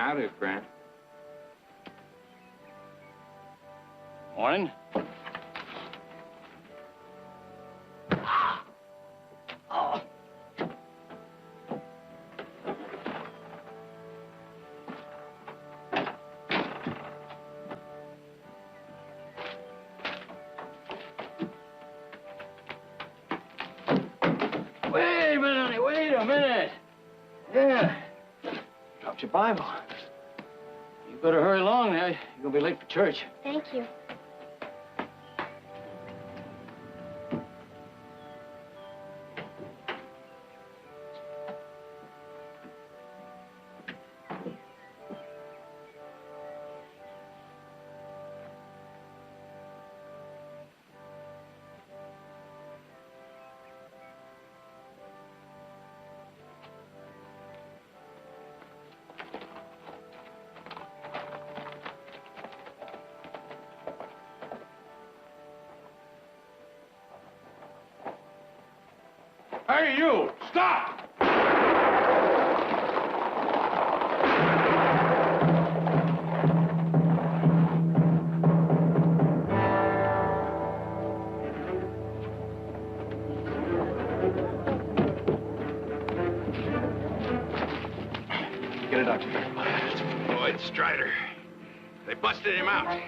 Howdy, Grant. Morning. Oh. Wait a minute, honey. Wait a minute. Yeah. Dropped your Bible. You better hurry along now. You're gonna be late for church. Thank you. Hey, you! Stop! Get a doctor. Lloyd Strider. They busted him out.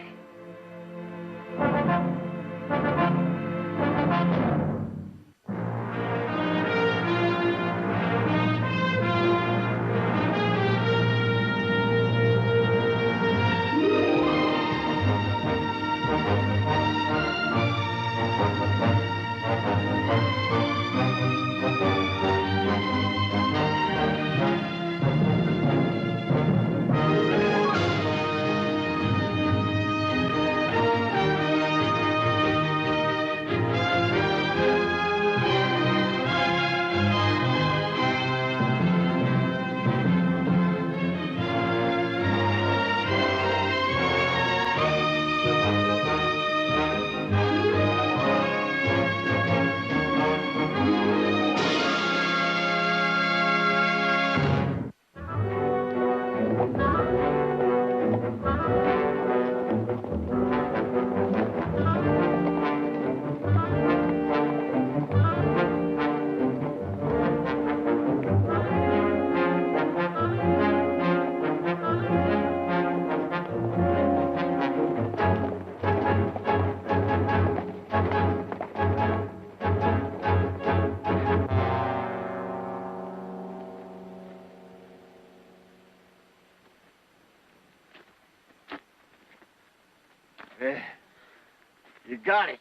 You got it.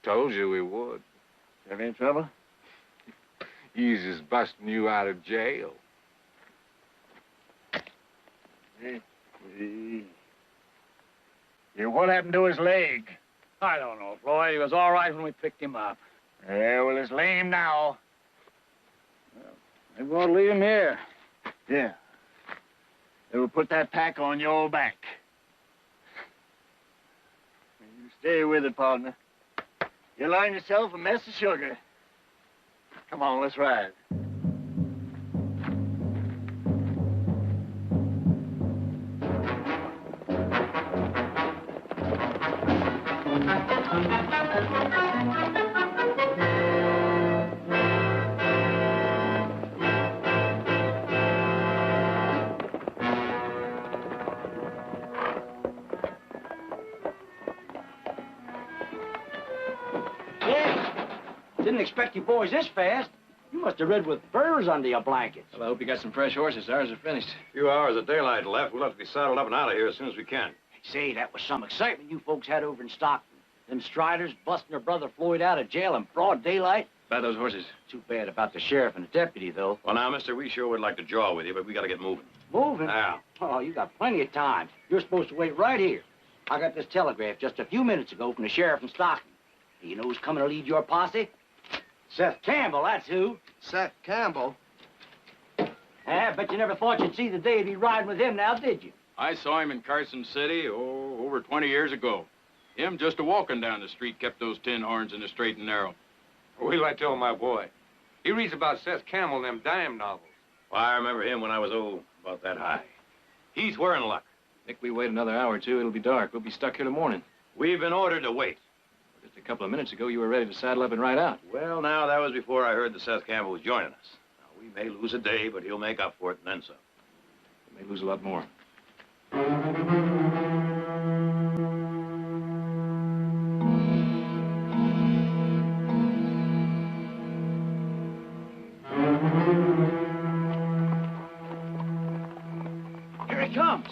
Told you we would. Have any trouble? He's just busting you out of jail. What happened to his leg? I don't know, Floyd. He was all right when we picked him up. Yeah, well, it's lame now. Maybe we'll leave him here. Yeah. They will put that pack on your back. You stay with it, partner. You'll earn yourself a mess of sugar. Come on, let's ride. Didn't expect you boys this fast. You must have rid with furs under your blankets. Well, I hope you got some fresh horses. Ours are finished. A few hours of daylight left. We'll have to be saddled up and out of here as soon as we can. Say, that was some excitement you folks had over in Stockton. Them Striders busting their brother Floyd out of jail in broad daylight. About those horses. Too bad about the sheriff and the deputy, though. Well, now, mister, we sure would like to jaw with you, but we got to get moving. Moving? Yeah. Oh, you got plenty of time. You're supposed to wait right here. I got this telegraph just a few minutes ago from the sheriff in Stockton. You know who's coming to lead your posse? Seth Campbell, that's who. Seth Campbell? I bet you never thought you'd see the day you'd be riding with him now, did you? I saw him in Carson City, over 20 years ago. Him just a-walking down the street kept those tin horns in the straight and narrow. Wait till I tell my boy. He reads about Seth Campbell in them dime novels. Well, I remember him when I was, about that high. Heath, we're in luck. If we wait another hour or two, it'll be dark. We'll be stuck here till morning. We've been ordered to wait. Just a couple of minutes ago, you were ready to saddle up and ride out. Well, now, that was before I heard that Seth Campbell was joining us. Now, we may lose a day, but he'll make up for it and then some. We may lose a lot more. Here he comes.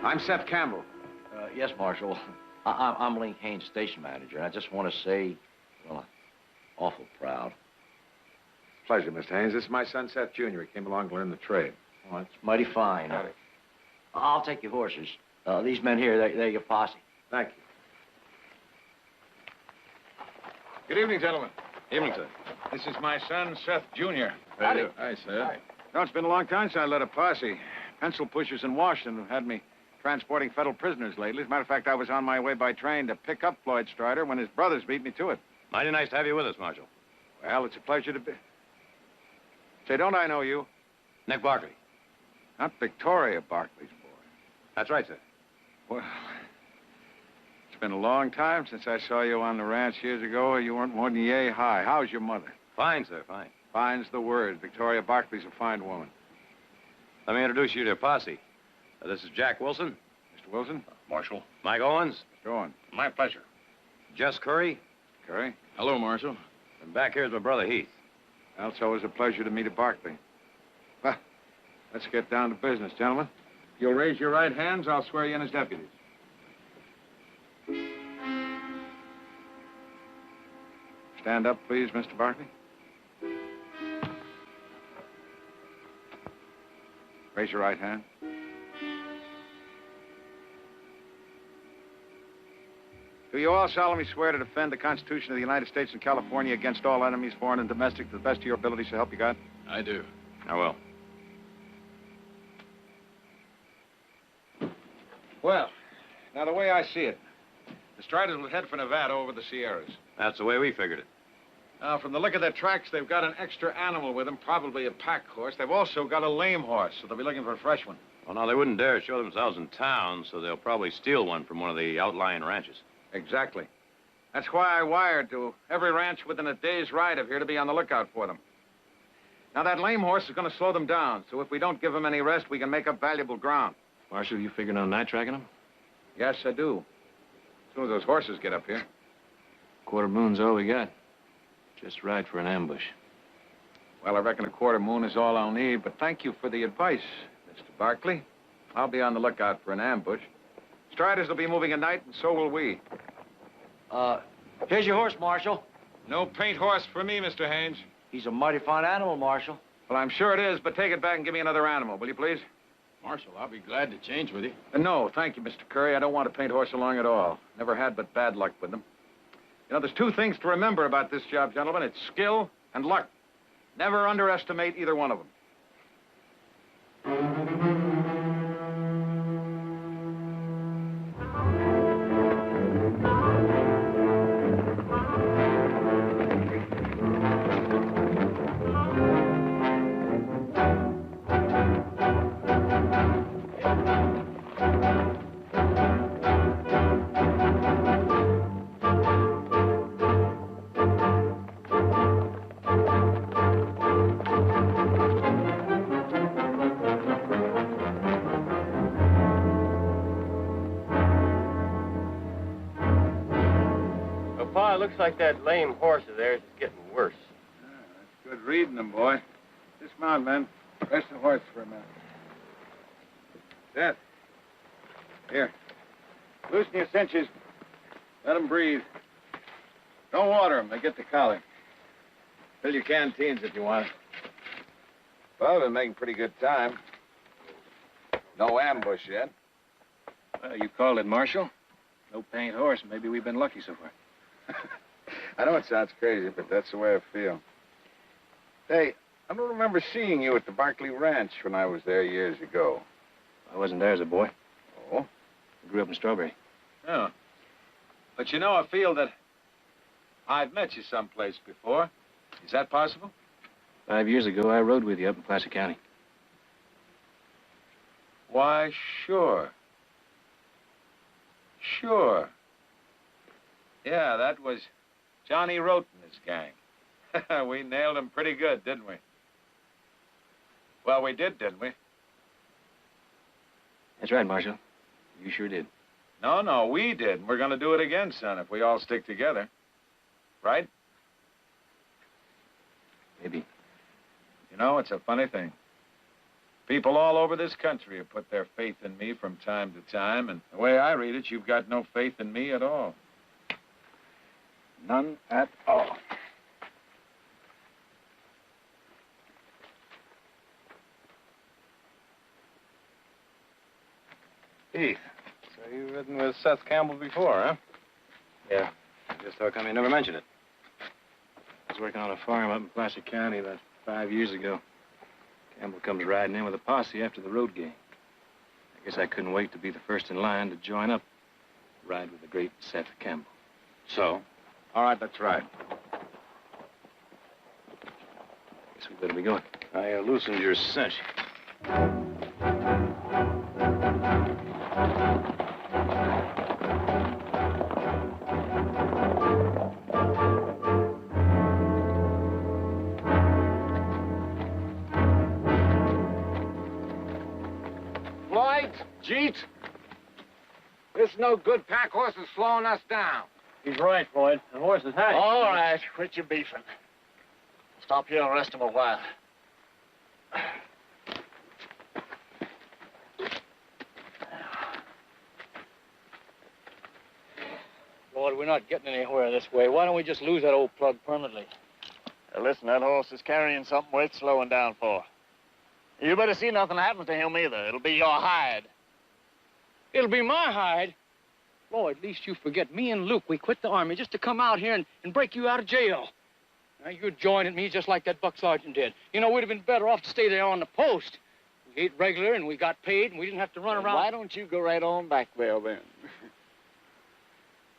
I'm Seth Campbell. Yes, Marshal. I'm Link Haynes, station manager, and I just want to say, well, I'm awful proud. Pleasure, Mr. Haynes. This is my son, Seth Jr. He came along to learn the trade. Oh, it's mighty fine. I'll take your horses. These men here, they're your posse. Thank you. Good evening, gentlemen. Evening, sir. This is my son, Seth Jr. Howdy. Hi, Seth. No, it's been a long time since I led a posse. Pencil pushers in Washington have had me transporting federal prisoners lately. As a matter of fact, I was on my way by train to pick up Floyd Strider when his brothers beat me to it. Mighty nice to have you with us, Marshal. Well, it's a pleasure to be... Say, don't I know you? Nick Barkley. Not Victoria Barkley's boy. That's right, sir. Well, it's been a long time since I saw you on the ranch years ago. You weren't more than yay high. How's your mother? Fine, sir, fine. Fine's the word. Victoria Barkley's a fine woman. Let me introduce you to Posse. This is Jack Wilson. Mr. Wilson? Marshal. Mike Owens. Mr. Owen. My pleasure. Jess Curry. Curry? Hello, Marshal. And back here's my brother, Heath. Well, it's always a pleasure to meet a Barkley. Well, let's get down to business, gentlemen. You'll raise your right hands, I'll swear you in as deputies. Stand up, please, Mr. Barkley. Raise your right hand. Do you all solemnly swear to defend the Constitution of the United States and California against all enemies, foreign and domestic, to the best of your ability, so help you God? I do. I will. Well, now the way I see it, the Striders will head for Nevada over the Sierras. That's the way we figured it. Now, from the look of their tracks, they've got an extra animal with them, probably a pack horse. They've also got a lame horse, so they'll be looking for a fresh one. Well, now, they wouldn't dare show themselves in town, so they'll probably steal one from one of the outlying ranches. Exactly. That's why I wired to every ranch within a day's ride of here to be on the lookout for them. Now, that lame horse is going to slow them down, so if we don't give them any rest, we can make up valuable ground. Marshal, you figuring on night tracking them? Yes, I do. As soon as those horses get up here. Quarter moon's all we got. Just right for an ambush. Well, I reckon a quarter moon is all I'll need, but thank you for the advice, Mr. Barkley. I'll be on the lookout for an ambush. Striders will be moving at night, and so will we. Here's your horse, Marshal. No paint horse for me, Mr. Haynes. He's a mighty fine animal, Marshal. Well, I'm sure it is, but take it back and give me another animal, will you, please? Marshal, I'll be glad to change with you. No, thank you, Mr. Curry. I don't want a paint horse along at all. Never had but bad luck with them. You know, there's two things to remember about this job, gentlemen. It's skill and luck. Never underestimate either one of them. Looks like that lame horse of theirs is getting worse. That's good reading them, boy. Dismount, men. Rest the horse for a minute. Seth. Here. Loosen your cinches. Let them breathe. Don't water them. They get the collar. Fill your canteens if you want. Well, we've been making pretty good time. No ambush yet. Well, you called it, Marshal. No paint horse. Maybe we've been lucky so far. I know it sounds crazy, but that's the way I feel. Hey, I don't remember seeing you at the Barkley Ranch when I was there years ago. I wasn't there as a boy. Oh? I grew up in Strawberry. Yeah. But you know, I feel that I've met you someplace before. Is that possible? 5 years ago, I rode with you up in Placer County. Why, sure. Sure. Yeah, that was Johnny Rote and his gang. We nailed him pretty good, didn't we? Well, we did, didn't we? That's right, Marshal. You sure did. No, we did. We're going to do it again, son, if we all stick together. Right? Maybe. You know, it's a funny thing. People all over this country have put their faith in me from time to time, and the way I read it, you've got no faith in me at all. None at all. Heath, so you've ridden with Seth Campbell before, huh? Yeah. Just how come you never mentioned it? I was working on a farm up in Placer County about 5 years ago. Campbell comes riding in with a posse after the road game. I guess I couldn't wait to be the first in line to join up, ride with the great Seth Campbell. So? All right, let's ride. Guess we better be going. I loosened your cinch. Floyd, Jeet, this no good pack horse is slowing us down. He's right, Floyd. The horse is hatched. All right, quit your beefing. Stop here and rest him a while. Lord, we're not getting anywhere this way. Why don't we just lose that old plug permanently? Listen, that horse is carrying something worth slowing down for. You better see nothing happens to him either. It'll be your hide. It'll be my hide. Lloyd, at least you forget, me and Luke, we quit the Army just to come out here and break you out of jail. Now, you joined me just like that buck sergeant did. You know, we'd have been better off to stay there on the post. We ate regular, and we got paid, and we didn't have to run around. Why don't you go right on back there, then?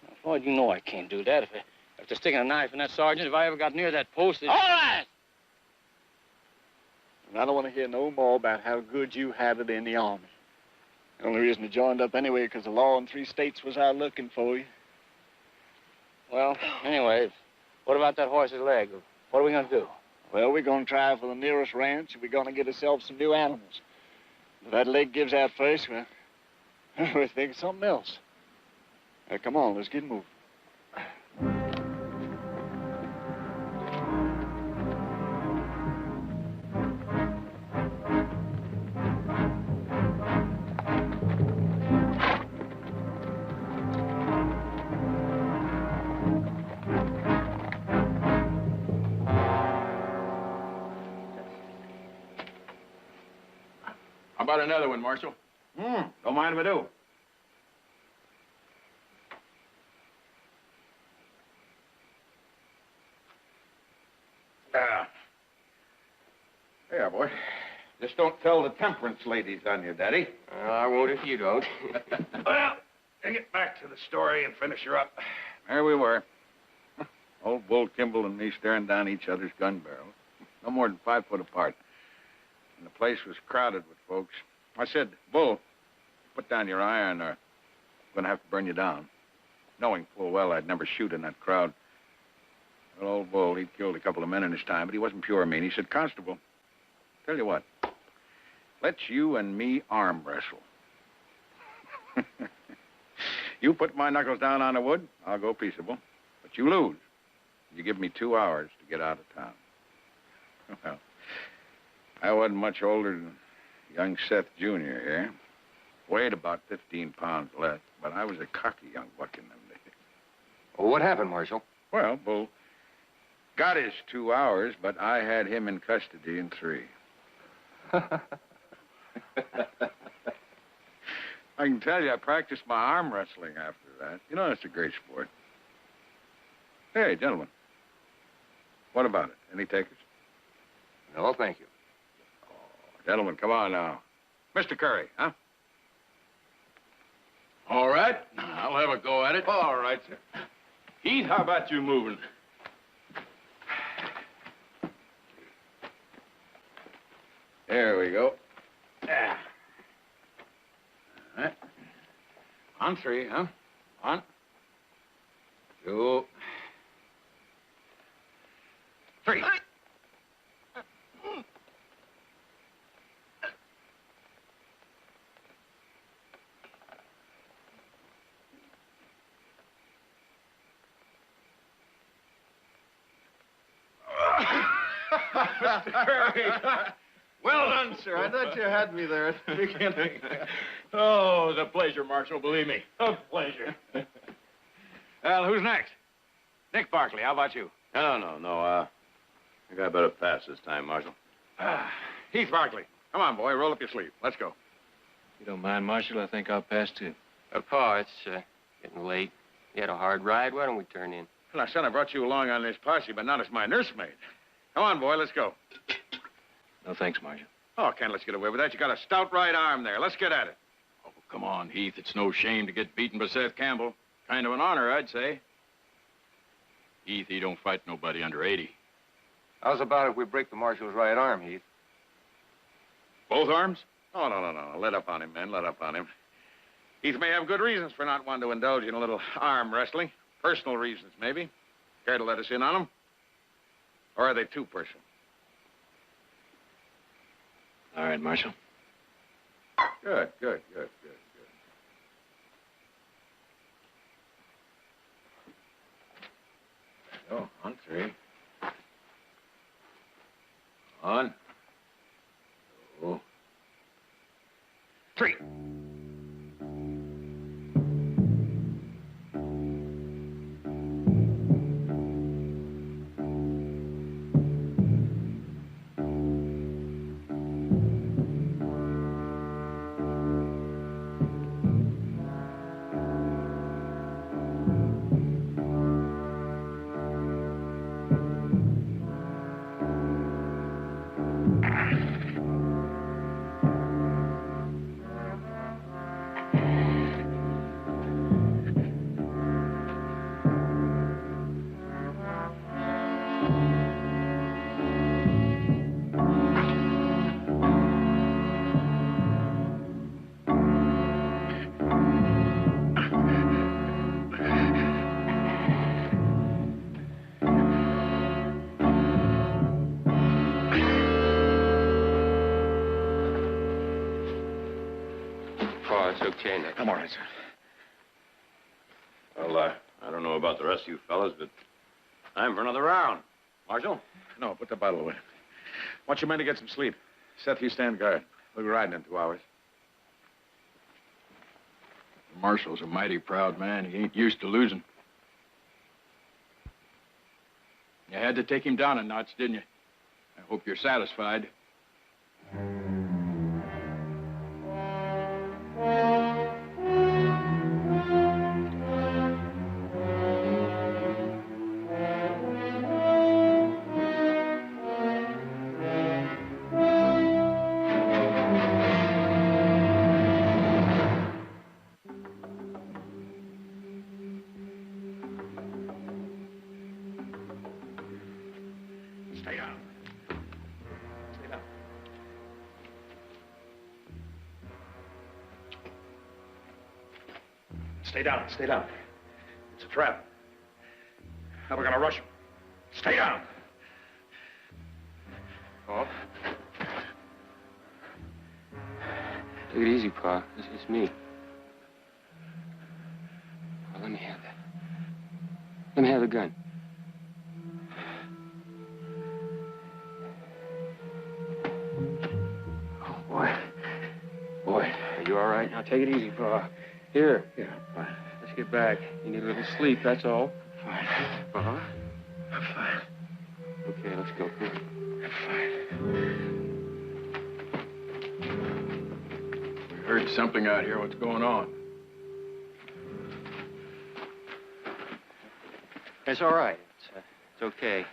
Now, Lloyd, you know I can't do that. After sticking a knife in that sergeant, if I ever got near that post... All right! And I don't want to hear no more about how good you had it in the Army. The only reason you joined up anyway because the law in 3 states was out looking for you. Well, anyway, what about that horse's leg? What are we going to do? Well, we're going to try for the nearest ranch, and we're going to get ourselves some new animals. If that leg gives out first, well, we'll think of something else. Come on, let's get moving. How about another one, Marshal? Don't mind if I do. There, boy. Just don't tell the temperance ladies on you, Daddy. I won't if you don't. Well, to get back to the story and finish her up. There we were. Old Bull Kimball and me staring down each other's gun barrels. No more than 5 foot apart. And the place was crowded with folks. I said, Bull, put down your iron or I'm going to have to burn you down. Knowing full well I'd never shoot in that crowd. Well, old Bull, he'd killed a couple of men in his time, but he wasn't pure mean. He said, Constable, tell you what, let's you and me arm wrestle. You put my knuckles down on the wood, I'll go peaceable. But you lose. You give me 2 hours to get out of town. Well, I wasn't much older than young Seth Jr. here. Weighed about 15 pounds less, but I was a cocky young buck in them days. Well, what happened, Marshal? Well, Bull got his 2 hours, but I had him in custody in 3. I can tell you, I practiced my arm wrestling after that. You know, it's a great sport. Hey, gentlemen. What about it? Any takers? No, thank you. Gentlemen, come on now. Mr. Curry, huh? All right, I'll have a go at it. All right, sir. Heath, how about you moving? There we go. Yeah. All right. On three, huh? 1, 2, 3. Mr. Curry. Well done, sir. I thought you had me there at the beginning. Oh, it's a pleasure, Marshal, believe me. A pleasure. Well, who's next? Nick Barkley, how about you? No. I think I better pass this time, Marshal. Heath Barkley. Come on, boy. Roll up your sleeve. Let's go. If you don't mind, Marshal, I think I'll pass too. Pa, it's getting late. You had a hard ride. Why don't we turn in? Well, son, I brought you along on this posse, but not as my nursemaid. Come on, boy. Let's go. No thanks, Marshal. Oh, can't let's get away with that. You got a stout right arm there. Let's get at it. Oh, come on, Heath. It's no shame to get beaten by Seth Campbell. Kind of an honor, I'd say. Heath, he don't fight nobody under 80. How's about if we break the Marshal's right arm, Heath? Both arms? Oh, no. Let up on him, man. Let up on him. Heath may have good reasons for not wanting to indulge in a little arm wrestling. Personal reasons, maybe. Care to let us in on them? Or are they too personal? All right, Marshal. Good. Oh, on 3. 1, 2, 3. It's okay now. I'm all right, sir. Well, I don't know about the rest of you fellas, but time for another round. Marshal? No, put the bottle away. Want your men to get some sleep. Seth, you stand guard. We'll be riding in 2 hours. The Marshal's a mighty proud man. He ain't used to losing. You had to take him down a notch, didn't you? I hope you're satisfied. Stay down. Stay down. Stay down. Stay down. It's a trap. Now we're gonna rush him. Stay down. Pa? Take it easy, Pa. It's me. Well, let me have that. Let me have the gun. Oh, boy. Boy. Are you all right? Now, take it easy, Pa. Here. Yeah, fine. Let's get back. You need a little sleep, that's all. Fine. Uh-huh. I'm fine. Okay, let's go. Come on. I'm fine. We heard something out here. What's going on? It's all right. It's okay.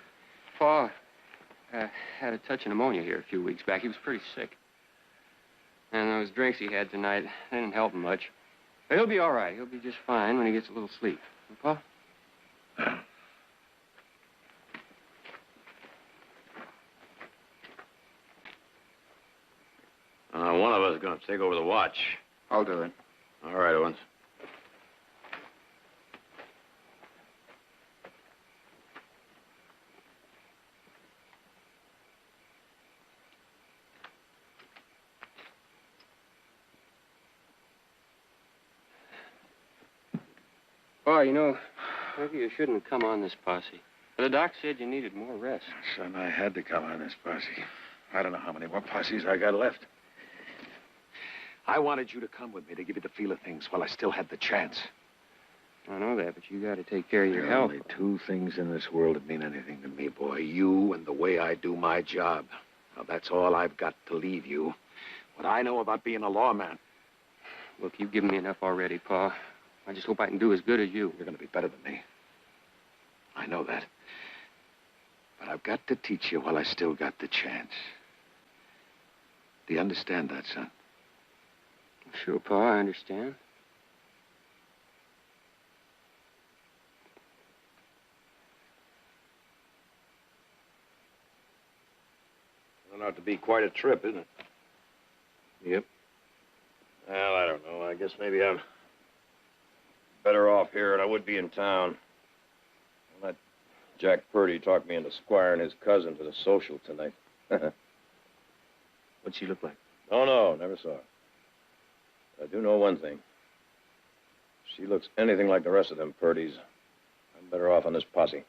Pa had a touch of pneumonia here a few weeks back. He was pretty sick. And those drinks he had tonight, they didn't help him much. But he'll be all right. He'll be just fine when he gets a little sleep. Huh, Pa? One of us is going to take over the watch. I'll do it. All right, Owens. Pa, you know, maybe you shouldn't have come on this posse. But the doc said you needed more rest. Son, I had to come on this posse. I don't know how many more posses I got left. I wanted you to come with me to give you the feel of things while I still had the chance. I know that, but you got to take care of your There are health. only two things in this world that mean anything to me, boy. You and the way I do my job. Now, that's all I've got to leave you. What I know about being a lawman. Look, you've given me enough already, Pa. I just hope I can do as good as you. You're going to be better than me. I know that. But I've got to teach you while I still got the chance. Do you understand that, son? Sure, Pa, I understand. Turned out to be quite a trip, isn't it? Yep. Well, I don't know. I guess maybe I'm better off here than I would be in town. Well, that Jack Purdy talked me into squiring his cousin to the social tonight. What'd she look like? Oh, no, never saw her. But I do know one thing. If she looks anything like the rest of them Purdys, I'm better off on this posse.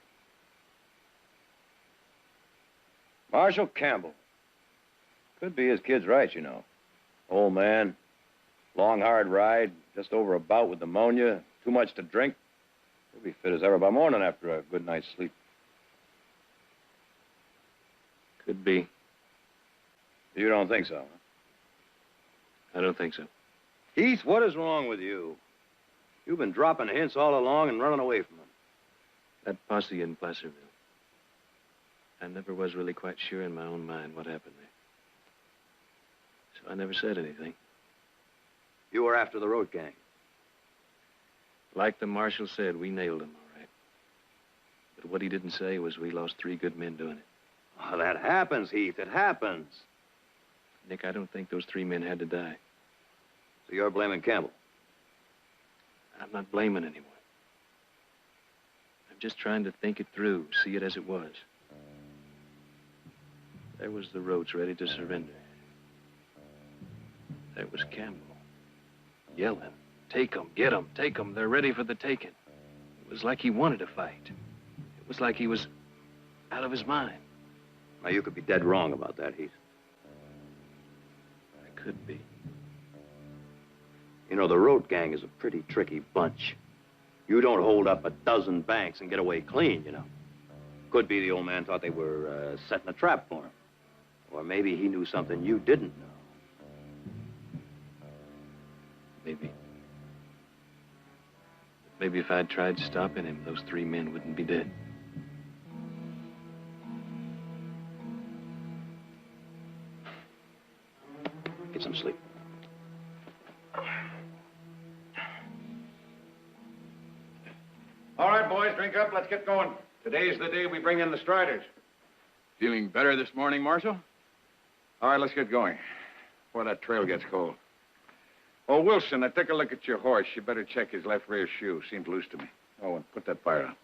Marshal Campbell. Could be his kid's right, you know. Old man, long, hard ride, just over a bout with pneumonia, too much to drink. He'll be fit as ever by morning after a good night's sleep. Could be. You don't think so, huh? I don't think so. Heath, what is wrong with you? You've been dropping hints all along and running away from them. That posse in Placerville. I never was really quite sure in my own mind what happened there. So I never said anything. You were after the road gang. Like the marshal said, we nailed him, all right. But what he didn't say was we lost 3 good men doing it. Oh, that happens, Heath. It happens. Nick, I don't think those 3 men had to die. So you're blaming Campbell? I'm not blaming anyone. I'm just trying to think it through, see it as it was. There was the Rhodes ready to surrender. There was Campbell, yelling, "Take 'em, get 'em, take 'em, they're ready for the taking." It was like he wanted to fight. It was like he was out of his mind. Now, you could be dead wrong about that, Heath. I could be. You know, the road gang is a pretty tricky bunch. You don't hold up a dozen banks and get away clean, you know. Could be the old man thought they were setting a trap for him. Or maybe he knew something you didn't know. Maybe. Maybe if I'd tried stopping him, those 3 men wouldn't be dead. Get some sleep. All right, boys, drink up. Let's get going. Today's the day we bring in the Striders. Feeling better this morning, Marshal? All right, let's get going before that trail gets cold. Oh, Wilson, I took a look at your horse. You better check his left rear shoe. Seemed loose to me. Oh, and put that fire on.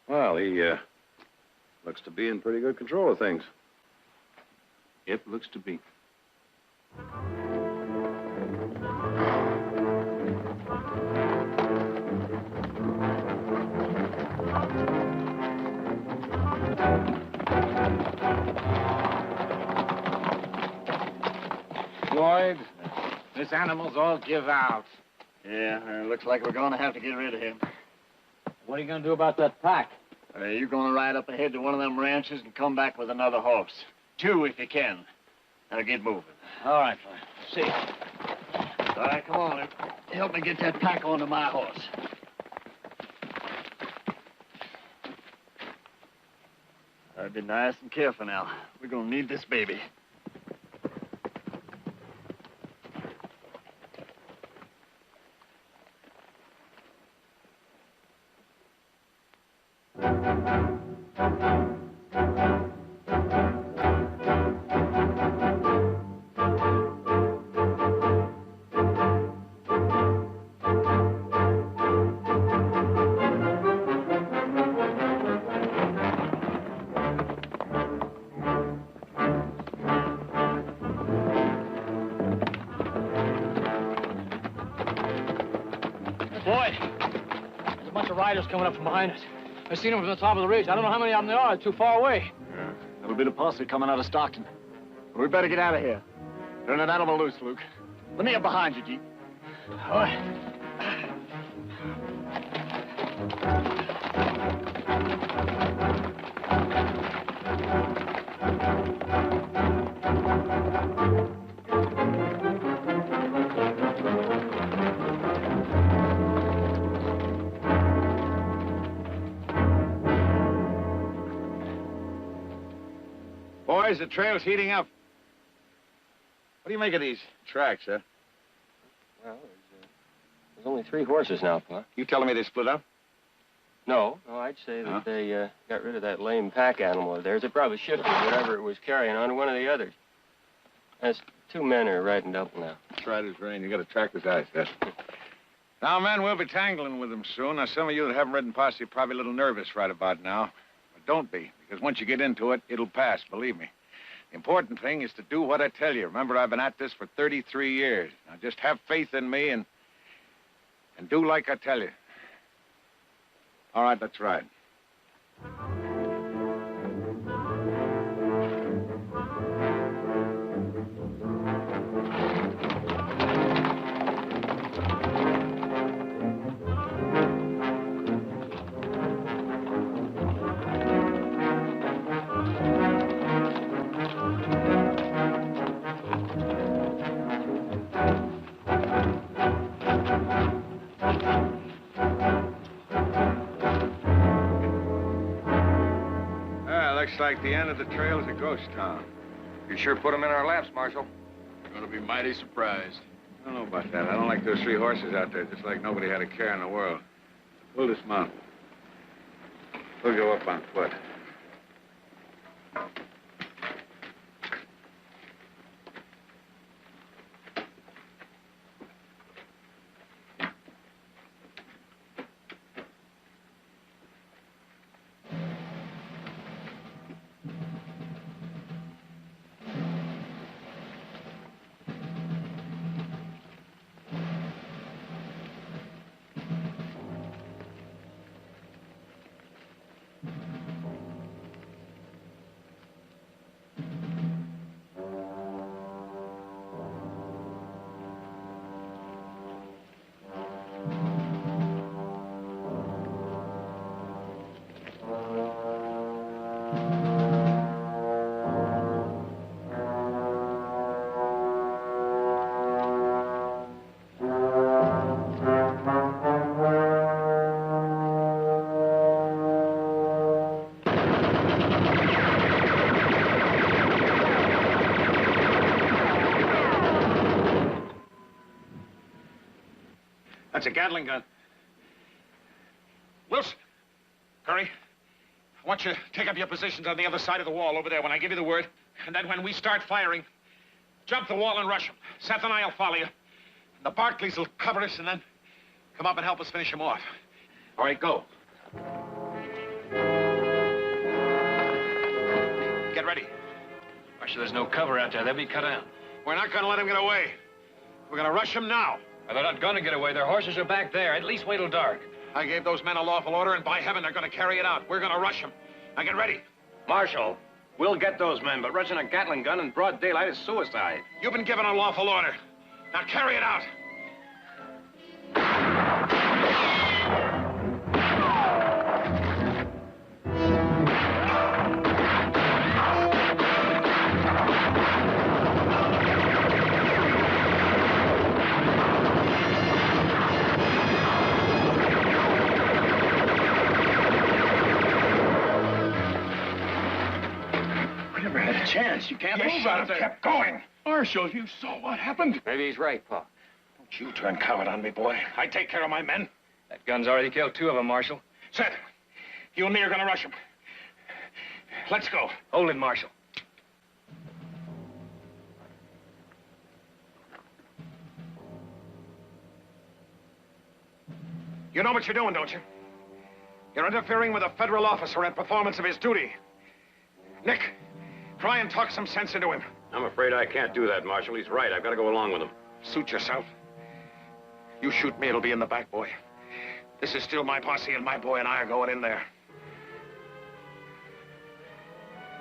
Well, he looks to be in pretty good control of things. Yep, looks to be. Lloyd, this animal's all give out. Yeah, looks like we're going to have to get rid of him. What are you going to do about that pack? You're going to ride up ahead to one of them ranches and come back with another horse. 2 if you can. Now get moving. All right, fine. See you. All right, come on. Help me get that pack onto my horse. I'd be nice and careful now. We're gonna need this baby. Boy, there's a bunch of riders coming up from behind us. I seen them from the top of the ridge. I don't know how many of them there are. They're too far away. Yeah, that'll be the posse coming out of Stockton. But we better get out of here. Turn that animal loose, Luke. Let me up behind you, Jeep. All right. Boys, the trail's heating up. What do you make of these tracks, huh? Well, there's only 3 horses now, Pa. You telling me they split up? No, I'd say that Huh? they got rid of that lame pack animal of theirs. They probably shifted whatever it was carrying on to one of the others. There's 2 men are riding double now. That's right as rain. You got to track his eyes, Seth. Now, men, we'll be tangling with them soon. Now, some of you that haven't ridden posse are probably a little nervous right about now. But don't be, because once you get into it, it'll pass, believe me. The important thing is to do what I tell you. Remember, I've been at this for 33 years. Now, just have faith in me and do like I tell you. All right, let's ride. Looks like the end of the trail is a ghost town. You sure put them in our laps, Marshal. You're gonna be mighty surprised. I don't know about that. I don't like those 3 horses out there, just like nobody had a care in the world. We'll dismount. We'll go up on foot. That's a Gatling gun. Wilson, Curry, I want you to take up your positions on the other side of the wall over there when I give you the word. And then when we start firing, jump the wall and rush them. Seth and I'll follow you. And the Barkleys will cover us and then come up and help us finish them off. All right, go. Get ready. Marshal, there's no cover out there. They'll be cut out. We're not going to let them get away. We're going to rush them now. They're not gonna get away. Their horses are back there. At least wait till dark. I gave those men a lawful order, and by heaven, they're going to carry it out. We're going to rush them. Now get ready. Marshal, we'll get those men, but rushing a Gatling gun in broad daylight is suicide. You've been given a lawful order. Now carry it out. chance. You can't move out of there. kept going. Marshal, you saw what happened. Maybe he's right, Pa. Don't you turn coward on me, boy. I take care of my men. That gun's already killed 2 of them, Marshal. Seth, you and me are gonna rush him. Let's go. Hold it, Marshal. You know what you're doing, don't you? You're interfering with a federal officer in performance of his duty. Nick, try and talk some sense into him. I'm afraid I can't do that, Marshal. He's right. I've got to go along with him. Suit yourself. You shoot me, it'll be in the back, boy. This is still my posse, and my boy and I are going in there.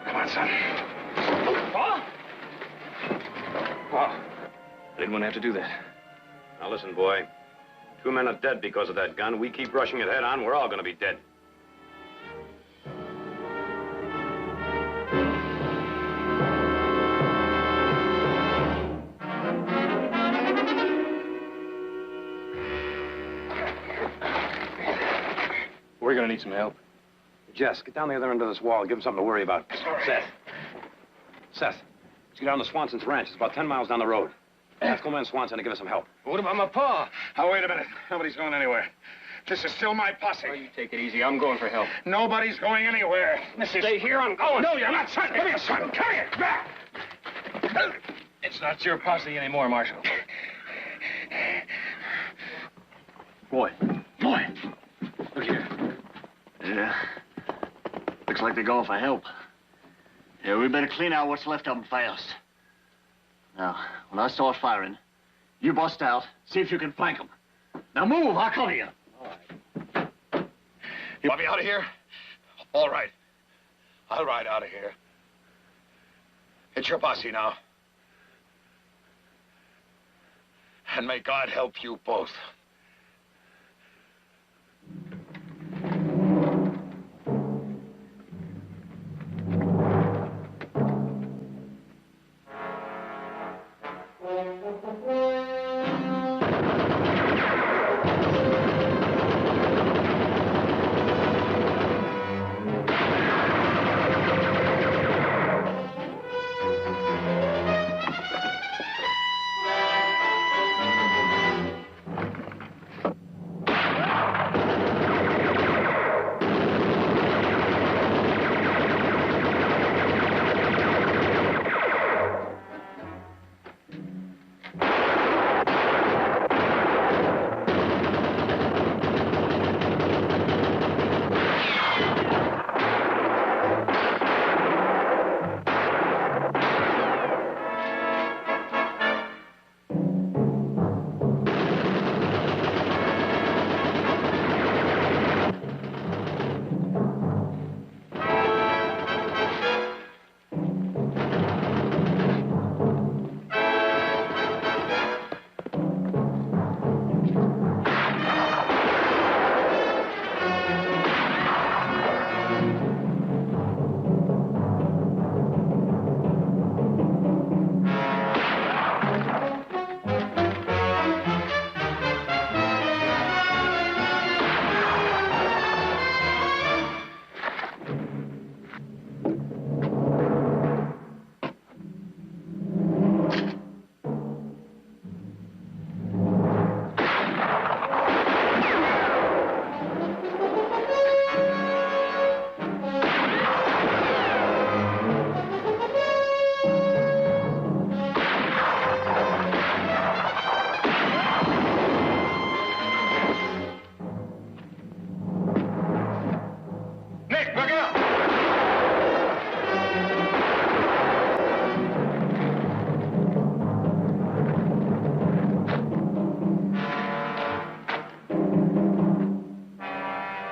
Come on, son. Pa! Pa, I didn't want to have to do that. Now listen, boy. 2 men are dead because of that gun. We keep rushing it head on, we're all gonna be dead. We're gonna need some help. Jess, get down the other end of this wall. Give him something to worry about. Seth. Seth, let's get down to Swanson's ranch. It's about 10 miles down the road. Let's go in Swanson to give us some help. What about my pa? Now, wait a minute. Nobody's going anywhere. This is still my posse. Oh, you take it easy. I'm going for help. Nobody's going anywhere. Stay here. I'm going. No, you're not, son. Give me a son. Come here. Back. It's not your posse anymore, Marshal. Boy. Look here. Yeah. Looks like they're going for help. Yeah, we better clean out what's left of them fast. Now, when I start firing, you bust out, see if you can flank them. Now move, I'll cover you. All right. You want me out of here? All right. I'll ride out of here. It's your posse now. And may God help you both.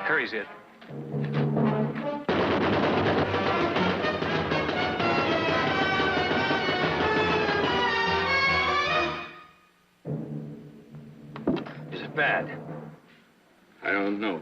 Curry's it. Is it bad? I don't know.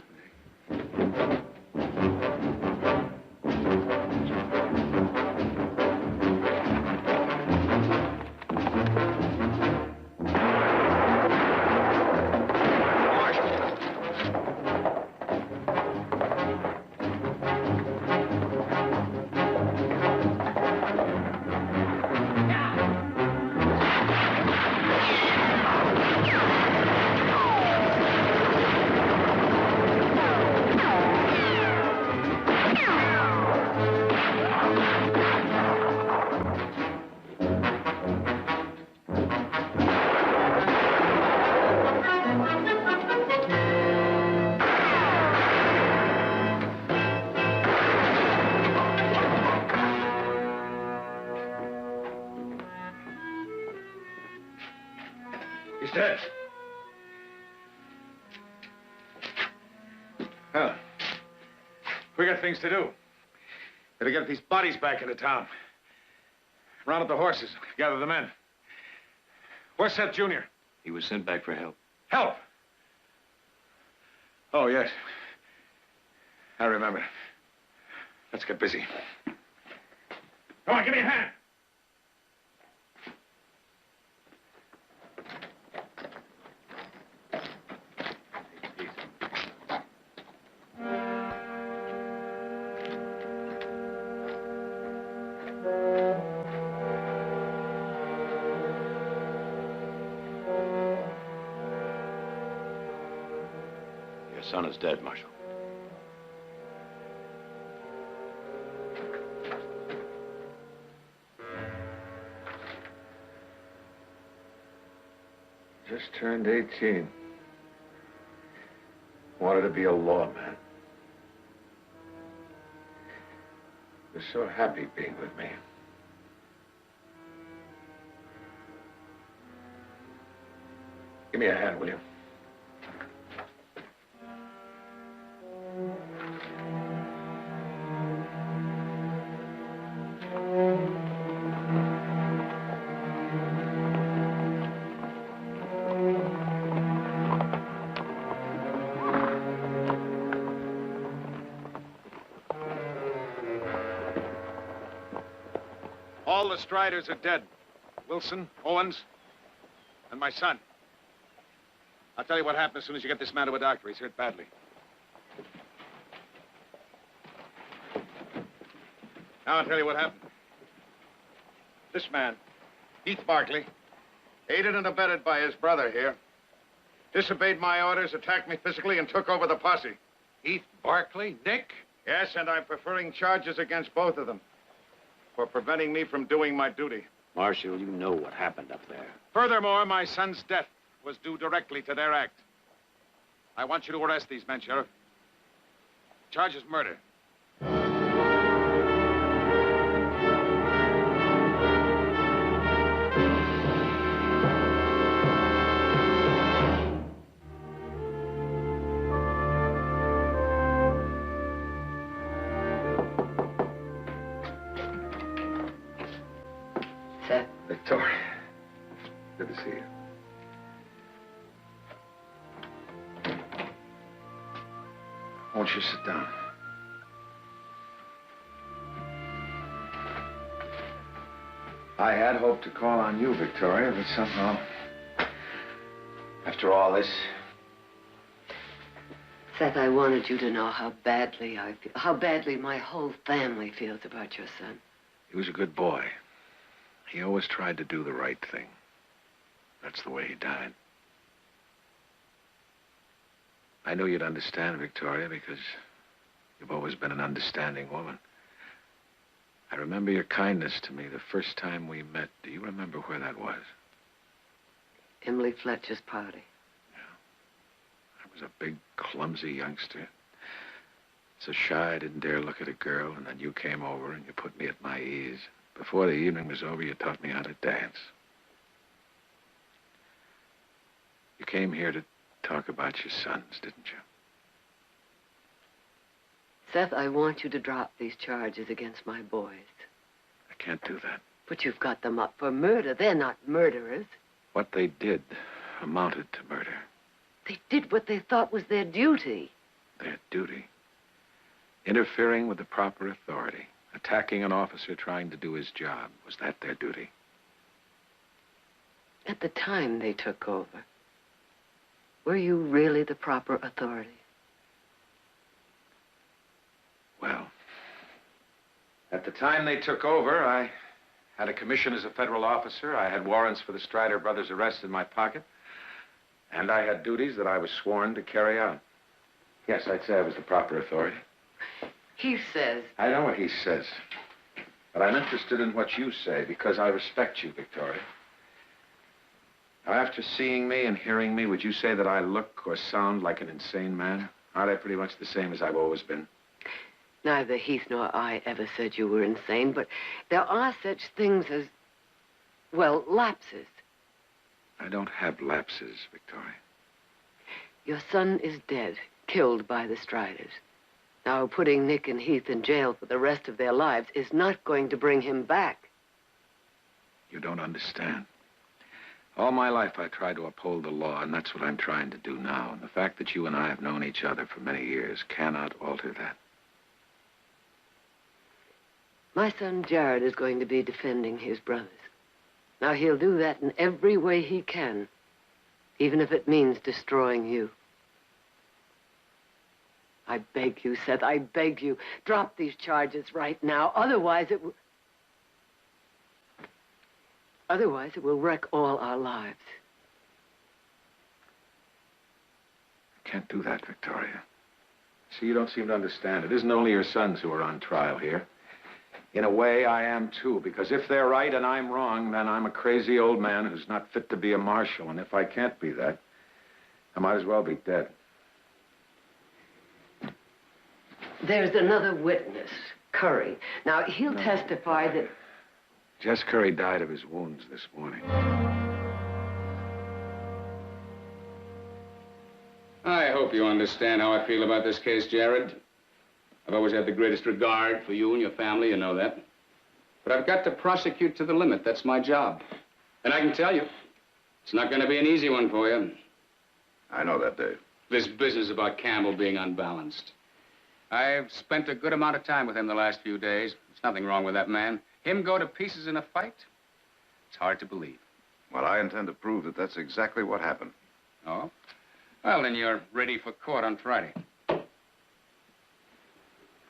He's dead. Well, we got things to do. Gotta get these bodies back into town. Round up the horses, gather the men. Where's Seth Jr.? He was sent back for help. Help! Oh, yes. I remember. Let's get busy. Come on, give me a hand. Your son is dead, Marshal. Just turned 18. Wanted to be a lawman. Was so happy being with me. Give me a hand, will you? All the Striders are dead. Wilson, Owens, and my son. I'll tell you what happened as soon as you get this man to a doctor. He's hurt badly. Now I'll tell you what happened. This man, Heath Barkley, aided and abetted by his brother here, disobeyed my orders, attacked me physically, and took over the posse. Heath Barkley, Nick? Yes, and I'm preferring charges against both of them for preventing me from doing my duty. Marshal, you know what happened up there. Furthermore, my son's death was due directly to their act. I want you to arrest these men, Sheriff. Charge is murder. Seth? Victoria, good to see you. Won't you sit down? I had hoped to call on you, Victoria, but somehow, after all this... Seth, I wanted you to know how badly I feel, how badly my whole family feels about your son. He was a good boy. He always tried to do the right thing. That's the way he died. I knew you'd understand, Victoria, because you've always been an understanding woman. I remember your kindness to me the first time we met. Do you remember where that was? Emily Fletcher's party. I was a big, clumsy youngster. So shy I didn't dare look at a girl, and then you came over and you put me at my ease. Before the evening was over, you taught me how to dance. You came here to talk about your sons, didn't you? Seth, I want you to drop these charges against my boys. I can't do that. But you've got them up for murder. They're not murderers. What they did amounted to murder. They did what they thought was their duty. Their duty. Interfering with the proper authority. Attacking an officer trying to do his job. Was that their duty? At the time they took over, were you really the proper authority? Well, at the time they took over, I had a commission as a federal officer. I had warrants for the Strider brothers' arrest in my pocket. And I had duties that I was sworn to carry out. Yes, I'd say I was the proper authority. He says... I know what he says. But I'm interested in what you say because I respect you, Victoria. Now, after seeing me and hearing me, would you say that I look or sound like an insane man? Aren't I pretty much the same as I've always been? Neither Heath nor I ever said you were insane, but there are such things as, well, lapses. I don't have lapses, Victoria. Your son is dead, killed by the Striders. Now, putting Nick and Heath in jail for the rest of their lives is not going to bring him back. You don't understand. All my life I tried to uphold the law, and that's what I'm trying to do now. And the fact that you and I have known each other for many years cannot alter that. My son Jared is going to be defending his brothers. Now, he'll do that in every way he can, even if it means destroying you. I beg you, Seth, I beg you, drop these charges right now. Otherwise, it will wreck all our lives. I can't do that, Victoria. See, you don't seem to understand. It isn't only your sons who are on trial here. In a way, I am too, because if they're right and I'm wrong, then I'm a crazy old man who's not fit to be a marshal. And if I can't be that, I might as well be dead. There's another witness, Curry. Now, he'll testify that... Jess Curry died of his wounds this morning. I hope you understand how I feel about this case, Jared. I've always had the greatest regard for you and your family, you know that. But I've got to prosecute to the limit. That's my job. And I can tell you, it's not going to be an easy one for you. I know that, Dave. This business about Campbell being unbalanced. I've spent a good amount of time with him the last few days. There's nothing wrong with that man. Him go to pieces in a fight? It's hard to believe. Well, I intend to prove that that's exactly what happened. Oh? Well, then you're ready for court on Friday.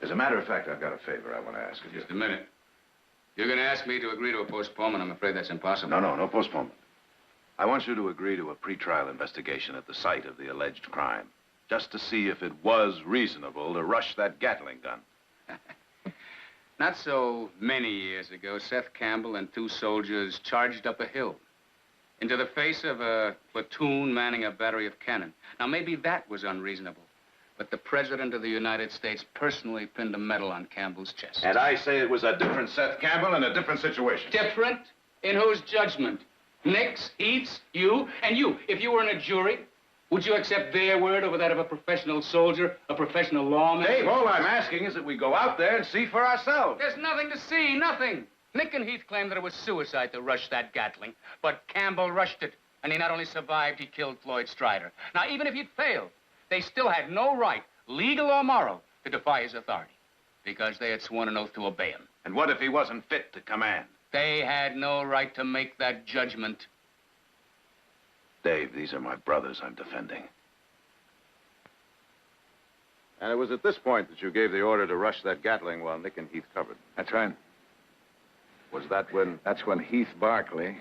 As a matter of fact, I've got a favor I want to ask of you. Just a minute. You're going to ask me to agree to a postponement. I'm afraid that's impossible. No postponement. I want you to agree to a pretrial investigation at the site of the alleged crime, just to see if it was reasonable to rush that Gatling gun. Not so many years ago, Seth Campbell and two soldiers charged up a hill into the face of a platoon manning a battery of cannon. Now, maybe that was unreasonable, but the President of the United States personally pinned a medal on Campbell's chest. And I say it was a different Seth Campbell in a different situation. Different? In whose judgment? Nick's, Heath's, you, and you. If you were in a jury, would you accept their word over that of a professional soldier, a professional lawman? Dave, all I'm asking is that we go out there and see for ourselves. There's nothing to see, nothing. Nick and Heath claimed that it was suicide to rush that Gatling, but Campbell rushed it, and he not only survived, he killed Floyd Strider. Now, even if he'd failed, they still had no right, legal or moral, to defy his authority, because they had sworn an oath to obey him. And what if he wasn't fit to command? They had no right to make that judgment. Dave, these are my brothers I'm defending. And it was at this point that you gave the order to rush that Gatling while Nick and Heath covered. That's right. Was that when... That's when Heath Barkley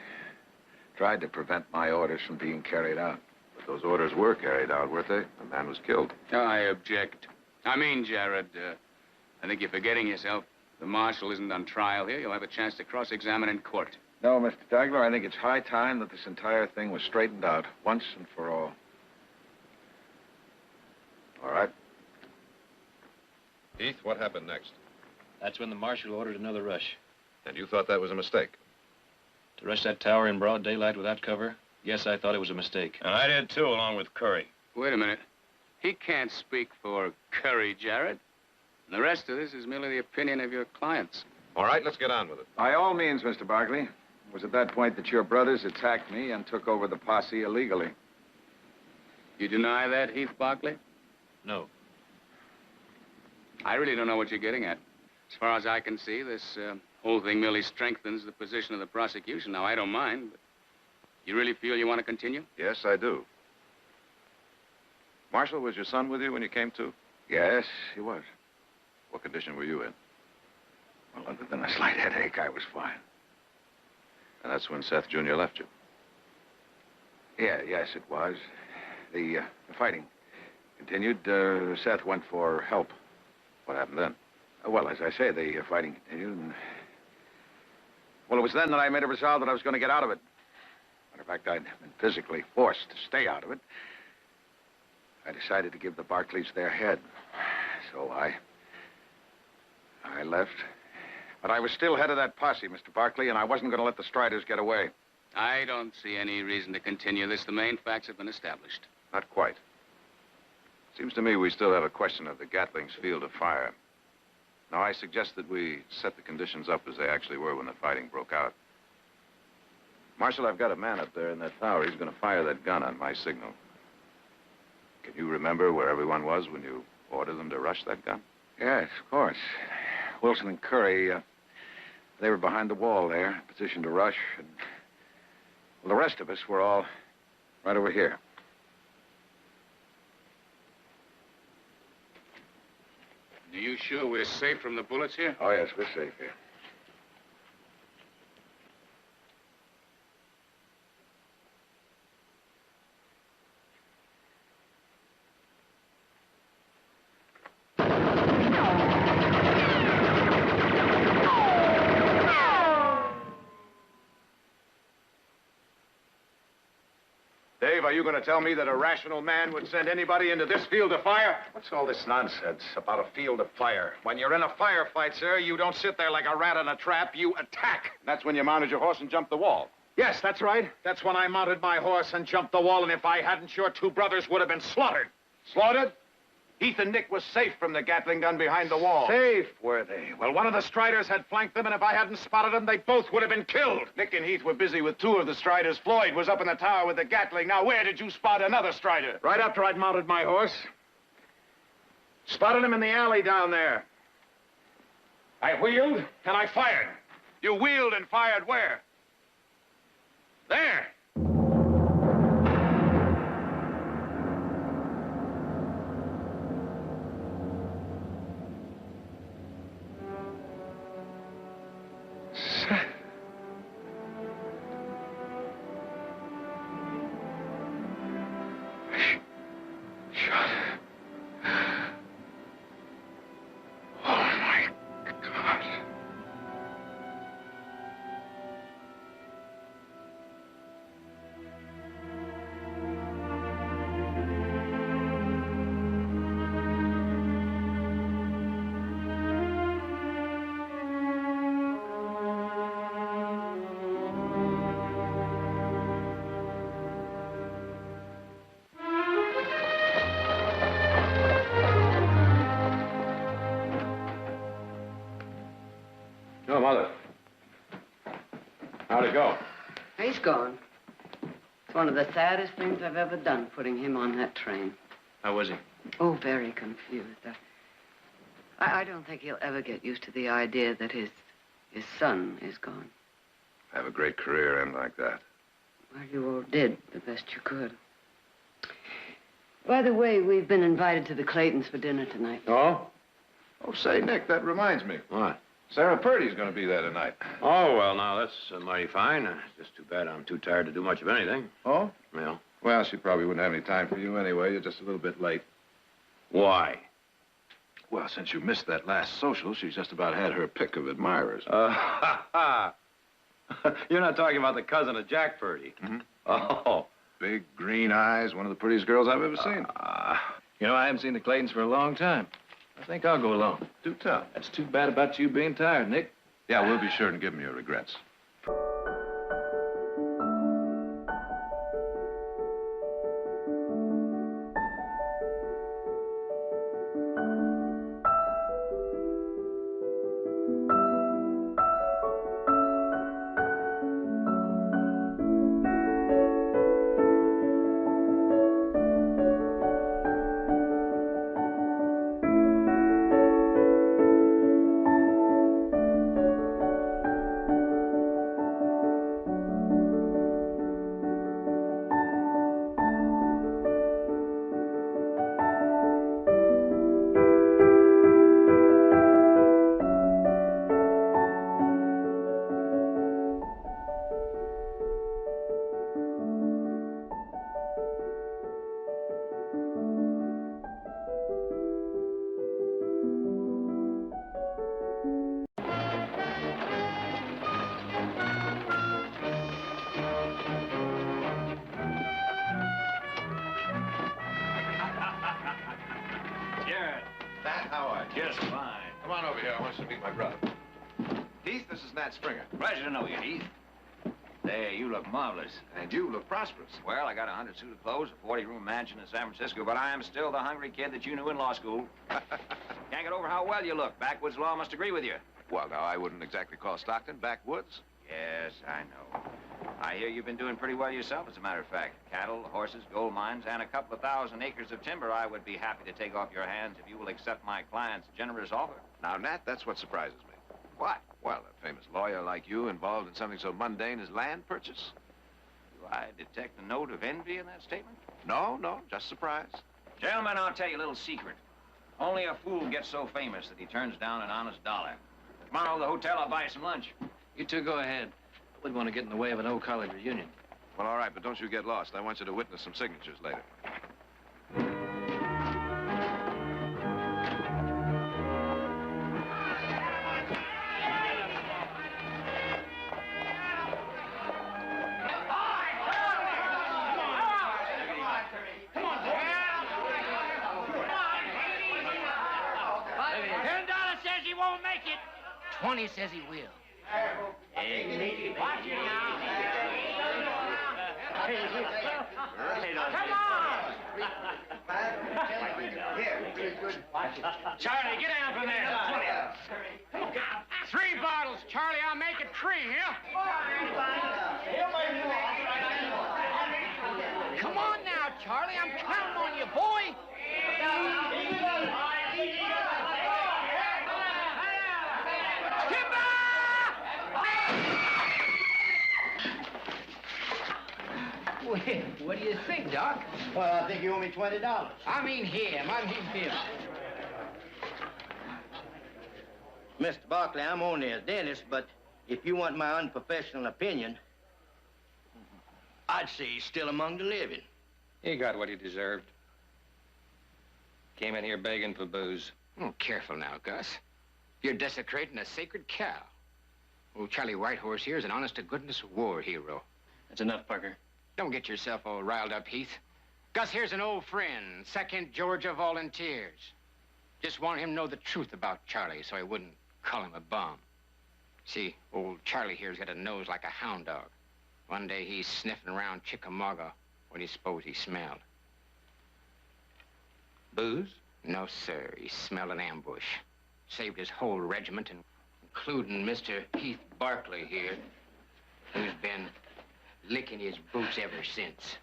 tried to prevent my orders from being carried out. But those orders were carried out, weren't they? The man was killed. I object. I mean, Jared, I think you're forgetting yourself. The marshal isn't on trial here. You'll have a chance to cross-examine in court. No, Mr. Dagler, I think it's high time that this entire thing was straightened out once and for all. All right. Heath, what happened next? That's when the marshal ordered another rush. And you thought that was a mistake? To rush that tower in broad daylight without cover? Yes, I thought it was a mistake. And I did too, along with Curry. Wait a minute. He can't speak for Curry, Jared. And the rest of this is merely the opinion of your clients. All right, let's get on with it. By all means, Mr. Barkley. It was at that point that your brothers attacked me and took over the posse illegally. You deny that, Heath Barkley? No. I really don't know what you're getting at. As far as I can see, this whole thing merely strengthens the position of the prosecution. Now, I don't mind, but you really feel you want to continue? Yes, I do. Marshal, was your son with you when you came to? Yes, he was. What condition were you in? Well, other than a slight headache, I was fine. And that's when Seth Jr. left you. Yes, it was. The fighting continued. Seth went for help. What happened then? Well, as I say, the fighting continued. And... Well, it was then that I made a resolve that I was going to get out of it. Matter of fact, I'd been physically forced to stay out of it. I decided to give the Barkleys their head. So I left. But I was still head of that posse, Mr. Barkley, and I wasn't going to let the Striders get away. I don't see any reason to continue this. The main facts have been established. Not quite. Seems to me we still have a question of the Gatling's field of fire. Now, I suggest that we set the conditions up as they actually were when the fighting broke out. Marshal, I've got a man up there in that tower. He's going to fire that gun on my signal. Can you remember where everyone was when you ordered them to rush that gun? Yes, of course. Wilson and Curry, they were behind the wall there, positioned to rush. And, well, the rest of us were all right over here. Are you sure we're safe from the bullets here? Oh, yes, we're safe here. Dave, are you going to tell me that a rational man would send anybody into this field of fire? What's all this nonsense about a field of fire? When you're in a firefight, sir, you don't sit there like a rat in a trap. You attack. That's when you mounted your horse and jumped the wall. Yes, that's right. That's when I mounted my horse and jumped the wall, and if I hadn't, your two brothers would have been slaughtered. Slaughtered? Heath and Nick was safe from the Gatling gun behind the wall. Safe, were they? Well, one of the Striders had flanked them, and if I hadn't spotted them, they both would have been killed. Nick and Heath were busy with two of the Striders. Floyd was up in the tower with the Gatling. Now, where did you spot another Strider? Right after I'd mounted my horse. Spotted him in the alley down there. I wheeled, and I fired. You wheeled and fired where? There. No, Mother. How'd it go? He's gone. It's one of the saddest things I've ever done, putting him on that train. How was he? Oh, very confused. I don't think he'll ever get used to the idea that his son is gone. Have a great career end like that. Well, you all did the best you could. By the way, we've been invited to the Claytons for dinner tonight. Oh? Oh, say, Nick, that reminds me. What? Sarah Purdy's going to be there tonight. Oh, well, now, that's mighty fine. Just too bad I'm too tired to do much of anything. Oh? Well. Well, she probably wouldn't have any time for you anyway. You're just a little bit late. Why? Well, since you missed that last social, she's just about had her pick of admirers. You're not talking about the cousin of Jack Purdy. Mm-hmm. Oh. Big green eyes, one of the prettiest girls I've ever seen. You know, I haven't seen the Claytons for a long time. I think I'll go along. Do tell. That's too bad about you being tired, Nick. Yeah, we'll be sure to give him your regrets. Just fine. Come on over here. I want you to meet my brother. Heath, this is Nat Springer. Pleasure to know you, Heath. Say, you look marvelous. And you look prosperous. Well, I got 100 suit of clothes, a 40-room mansion in San Francisco, but I am still the hungry kid that you knew in law school. Can't get over how well you look. Backwoods law must agree with you. Well, now, I wouldn't exactly call Stockton backwoods. Yes, I know. I hear you've been doing pretty well yourself, as a matter of fact. Cattle, horses, gold mines, and a couple of 1,000 acres of timber I would be happy to take off your hands if you will accept my client's generous offer. Now, Nat, that's what surprises me. What? Well, a famous lawyer like you involved in something so mundane as land purchase? Do I detect a note of envy in that statement? No, just surprise. Gentlemen, I'll tell you a little secret. Only a fool gets so famous that he turns down an honest dollar. Tomorrow at the hotel, I'll buy you some lunch. You two go ahead. I wouldn't want to get in the way of an old college reunion. Well, all right, but don't you get lost. I want you to witness some signatures later. $10 says he won't make it. 20 says he will. Watch it now. Come on! Charlie, get down from there. 3 bottles, Charlie. I'll make it 3, yeah? Come on now, Charlie. I'm counting on you, boy. What do you think, Doc? Well, I think you owe me $20. I mean him. Mr. Barkley, I'm only a dentist, but if you want my unprofessional opinion, I'd say he's still among the living. He got what he deserved. Came in here begging for booze. Oh, careful now, Gus. You're desecrating a sacred cow. Old Charlie Whitehorse here is an honest-to-goodness war hero. That's enough, Parker. Don't get yourself all riled up, Heath. Gus here's an old friend, 2nd Georgia Volunteers. Just want him to know the truth about Charlie so he wouldn't call him a bum. See, old Charlie here's got a nose like a hound dog. One day he's sniffing around Chickamauga. What do you suppose he smelled? Booze? No, sir. He smelled an ambush. Saved his whole regiment, including Mr. Heath Barkley here, who's been licking his boots ever since.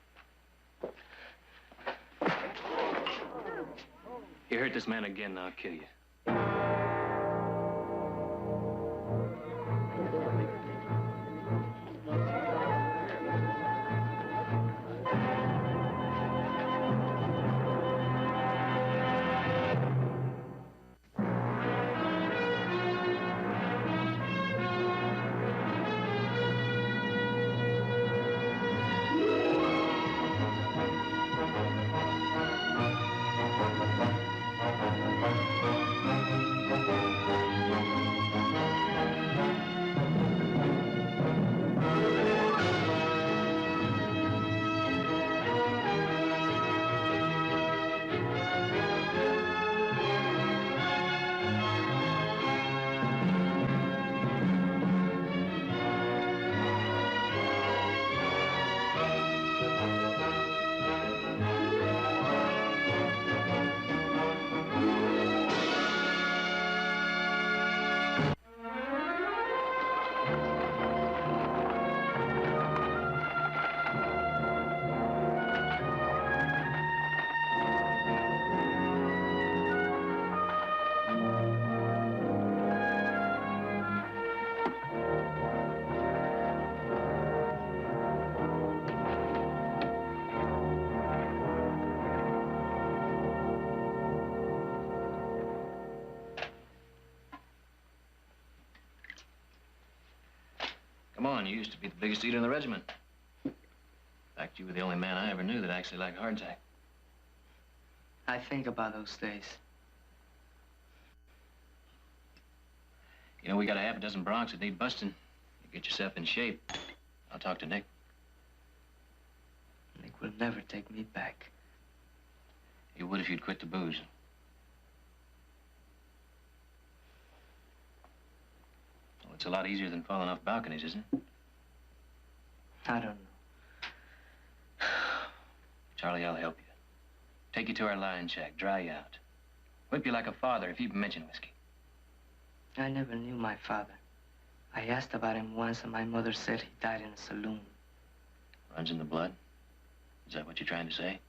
You hurt this man again, I'll kill you. Come on, you used to be the biggest eater in the regiment. In fact, you were the only man I ever knew that actually liked hardtack. I think about those days. You know, we got a half a dozen broncs that need busting. You get yourself in shape. I'll talk to Nick. Nick will never take me back. He would if you'd quit the booze. Well, it's a lot easier than falling off balconies, isn't it? I don't know. Charlie, I'll help you. Take you to our lion shack, dry you out. Whip you like a father if you even mention whiskey. I never knew my father. I asked about him once, and my mother said he died in a saloon. Runs in the blood? Is that what you're trying to say?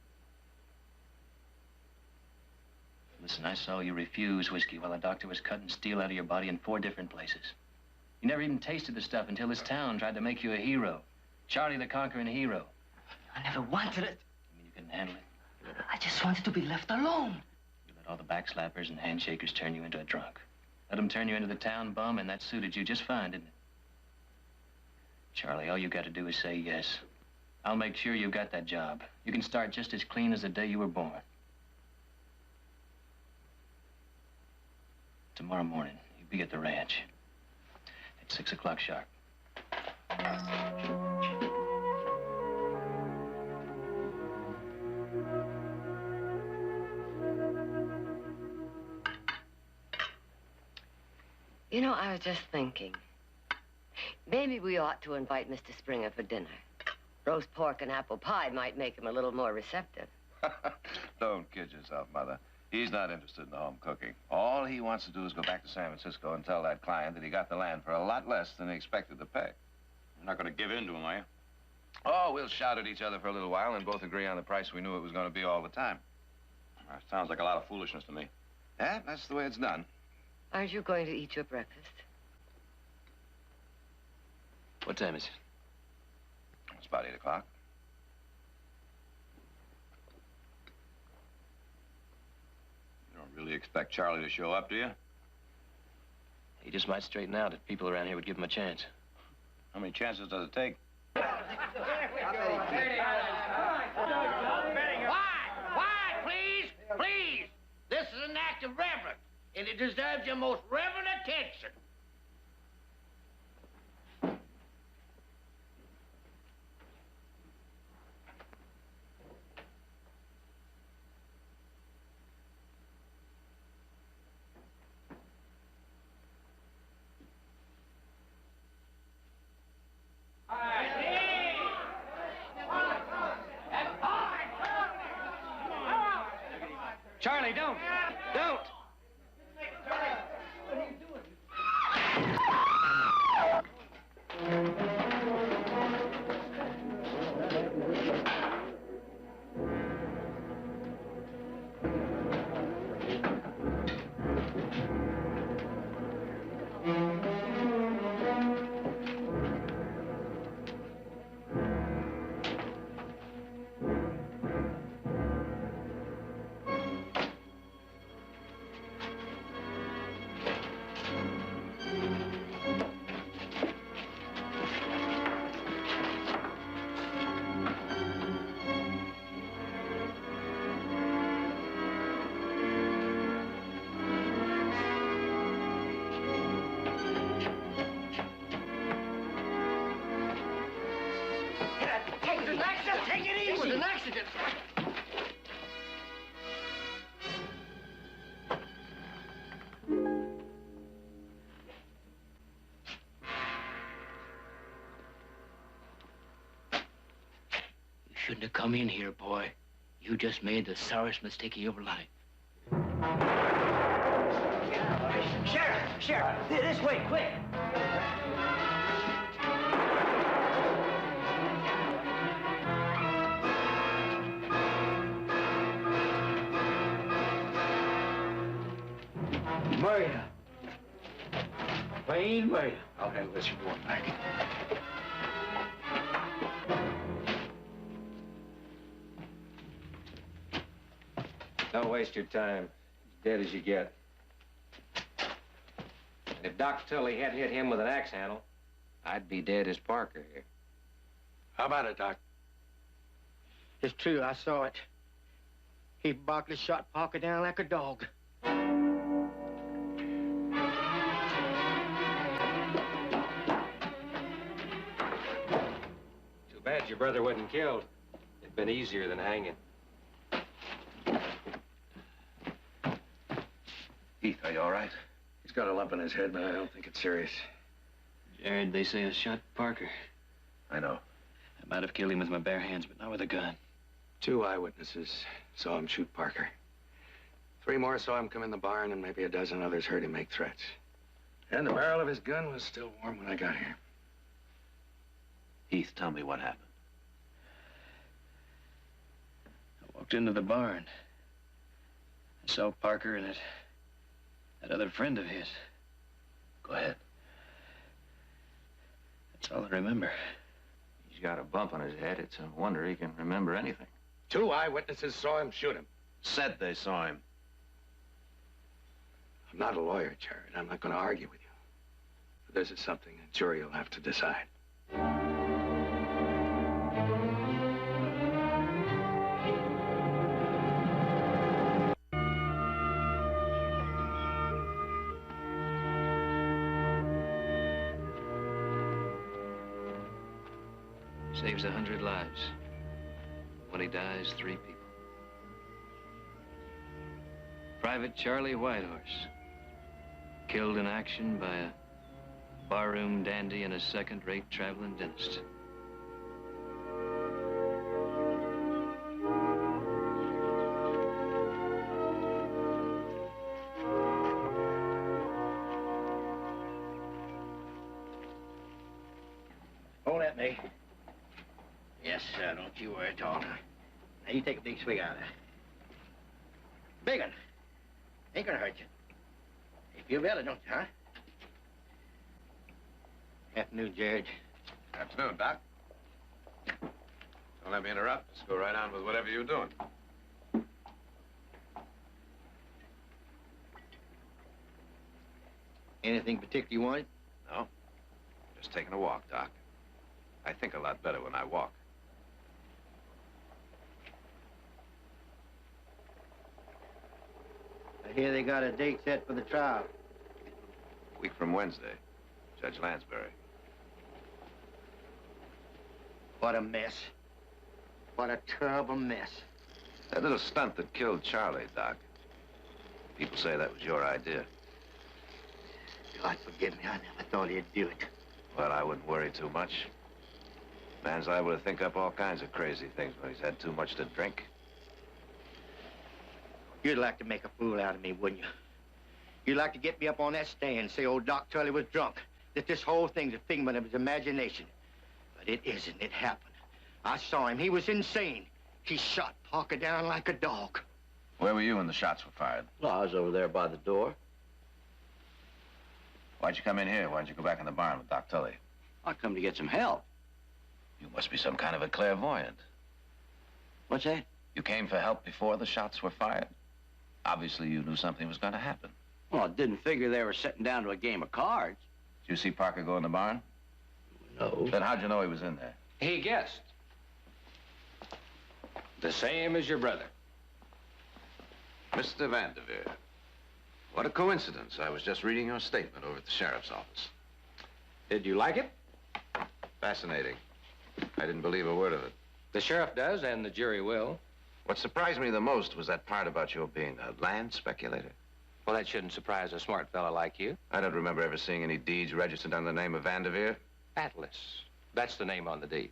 Listen, I saw you refuse whiskey while the doctor was cutting steel out of your body in 4 different places. You never even tasted the stuff until this town tried to make you a hero. Charlie the Conquering Hero. I never wanted it. You mean you couldn't handle it? I just wanted to be left alone. You let all the backslappers and handshakers turn you into a drunk. Let them turn you into the town bum, and that suited you just fine, didn't it? Charlie, all you got to do is say yes. I'll make sure you've got that job. You can start just as clean as the day you were born. Tomorrow morning, you'll be at the ranch. At 6 o'clock sharp. You know, I was just thinking. Maybe we ought to invite Mr. Springer for dinner. Roast pork and apple pie might make him a little more receptive. Don't kid yourself, Mother. He's not interested in the home cooking. All he wants to do is go back to San Francisco and tell that client that he got the land for a lot less than he expected to pay. You're not going to give in to him, are you? Oh, we'll shout at each other for a little while and both agree on the price we knew it was going to be all the time. That sounds like a lot of foolishness to me. Yeah, that's the way it's done. Aren't you going to eat your breakfast? What time is it? It's about 8 o'clock. You don't really expect Charlie to show up, do you? He just might straighten out if people around here would give him a chance. How many chances does it take? Quiet, please, please. This is an act of reverence, and it deserves your most reverent attention. Charlie, don't! Don't! Take it easy. It was an accident. You shouldn't have come in here, boy. You just made the sorriest mistake of your life. Sheriff, this way, quick. Murder. Plain murder. I'll handle this. You're going back. Don't waste your time. As dead as you get. And if Doc Tully had hit him with an axe handle, I'd be dead as Parker here. How about it, Doc? It's true, I saw it. Heath Barkley shot Parker down like a dog. Too bad your brother wasn't killed. It'd been easier than hanging. Heath, are you all right? He's got a lump in his head, but I don't think it's serious. Jared, they say I shot Parker. I know. I might have killed him with my bare hands, but not with a gun. 2 eyewitnesses saw him shoot Parker. 3 more saw him come in the barn, and maybe a dozen others heard him make threats. And the barrel of his gun was still warm when I got here. Heath, tell me what happened. I walked into the barn. I saw Parker and that other friend of his. Go ahead. That's all I remember. He's got a bump on his head. It's a wonder he can remember anything. 2 eyewitnesses saw him shoot him. Said they saw him. I'm not a lawyer, Jared. I'm not going to argue with you. But this is something a jury will have to decide. Saves 100 lives. When he dies, 3 people. Private Charlie Whitehorse. Killed in action by a barroom dandy and a second-rate traveling dentist. Hold that, May. Yes, sir. Don't you worry at all. Now you take a big swig out of that. Big one. Ain't gonna hurt you. You feel better, don't you, huh? Afternoon, Jared. Afternoon, Doc. Don't let me interrupt. Just go right on with whatever you're doing. Anything particular you wanted? No. Just taking a walk, Doc. I think a lot better when I walk. I hear they got a date set for the trial. A week from Wednesday. Judge Lansbury. What a mess. What a terrible mess. That little stunt that killed Charlie, Doc. People say that was your idea. God forgive me. I never thought he'd do it. Well, I wouldn't worry too much. Man's liable to think up all kinds of crazy things when he's had too much to drink. You'd like to make a fool out of me, wouldn't you? You'd like to get me up on that stand and say old Doc Tully was drunk, that this whole thing's a figment of his imagination. But it isn't. It happened. I saw him. He was insane. He shot Parker down like a dog. Where were you when the shots were fired? Well, I was over there by the door. Why'd you come in here? Why'd you go back in the barn with Doc Tully? I come to get some help. You must be some kind of a clairvoyant. What's that? You came for help before the shots were fired? Obviously, you knew something was going to happen. Well, I didn't figure they were sitting down to a game of cards. Did you see Parker go in the barn? No. Then how'd you know he was in there? He guessed. The same as your brother. Mr. Vanderveer, what a coincidence. I was just reading your statement over at the sheriff's office. Did you like it? Fascinating. I didn't believe a word of it. The sheriff does, and the jury will. What surprised me the most was that part about your being a land speculator. Well, that shouldn't surprise a smart fella like you. I don't remember ever seeing any deeds registered under the name of Vanderveer. Atlas. That's the name on the deed.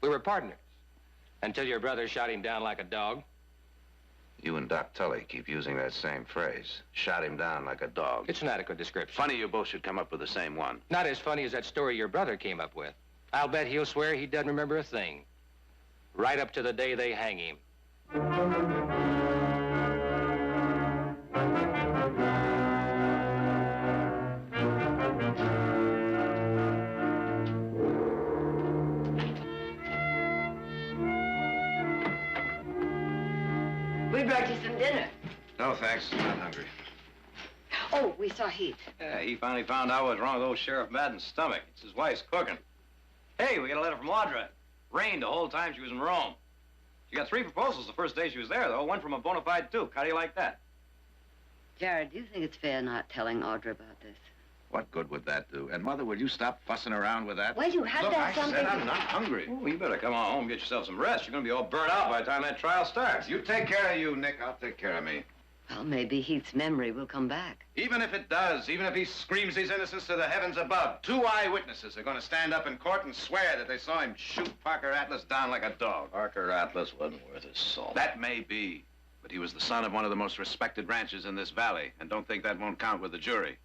We were partners. Until your brother shot him down like a dog. You and Doc Tully keep using that same phrase. Shot him down like a dog. It's an adequate description. Funny you both should come up with the same one. Not as funny as that story your brother came up with. I'll bet he'll swear he doesn't remember a thing. Right up to the day they hang him. We brought you some dinner. No, thanks. I'm not hungry. Oh, we saw Heath. Yeah, he finally found out what's wrong with old Sheriff Madden's stomach. It's his wife's cooking. Hey, we got a letter from Audra. Rained the whole time she was in Rome. She got 3 proposals the first day she was there, though. One from a bona fide duke. How do you like that? Jared, do you think it's fair not telling Audra about this? What good would that do? And, Mother, will you stop fussing around with that? Well, you have Look, to have I something. said I'm not hungry. Oh, you better come on home and get yourself some rest. You're going to be all burnt out by the time that trial starts. You take care of you, Nick. I'll take care of me. Well, maybe Heath's memory will come back. Even if it does, even if he screams his innocence to the heavens above, 2 eyewitnesses are going to stand up in court and swear that they saw him shoot Parker Atlas down like a dog. Parker Atlas wasn't worth his salt. That may be, but he was the son of one of the most respected ranchers in this valley, and don't think that won't count with the jury.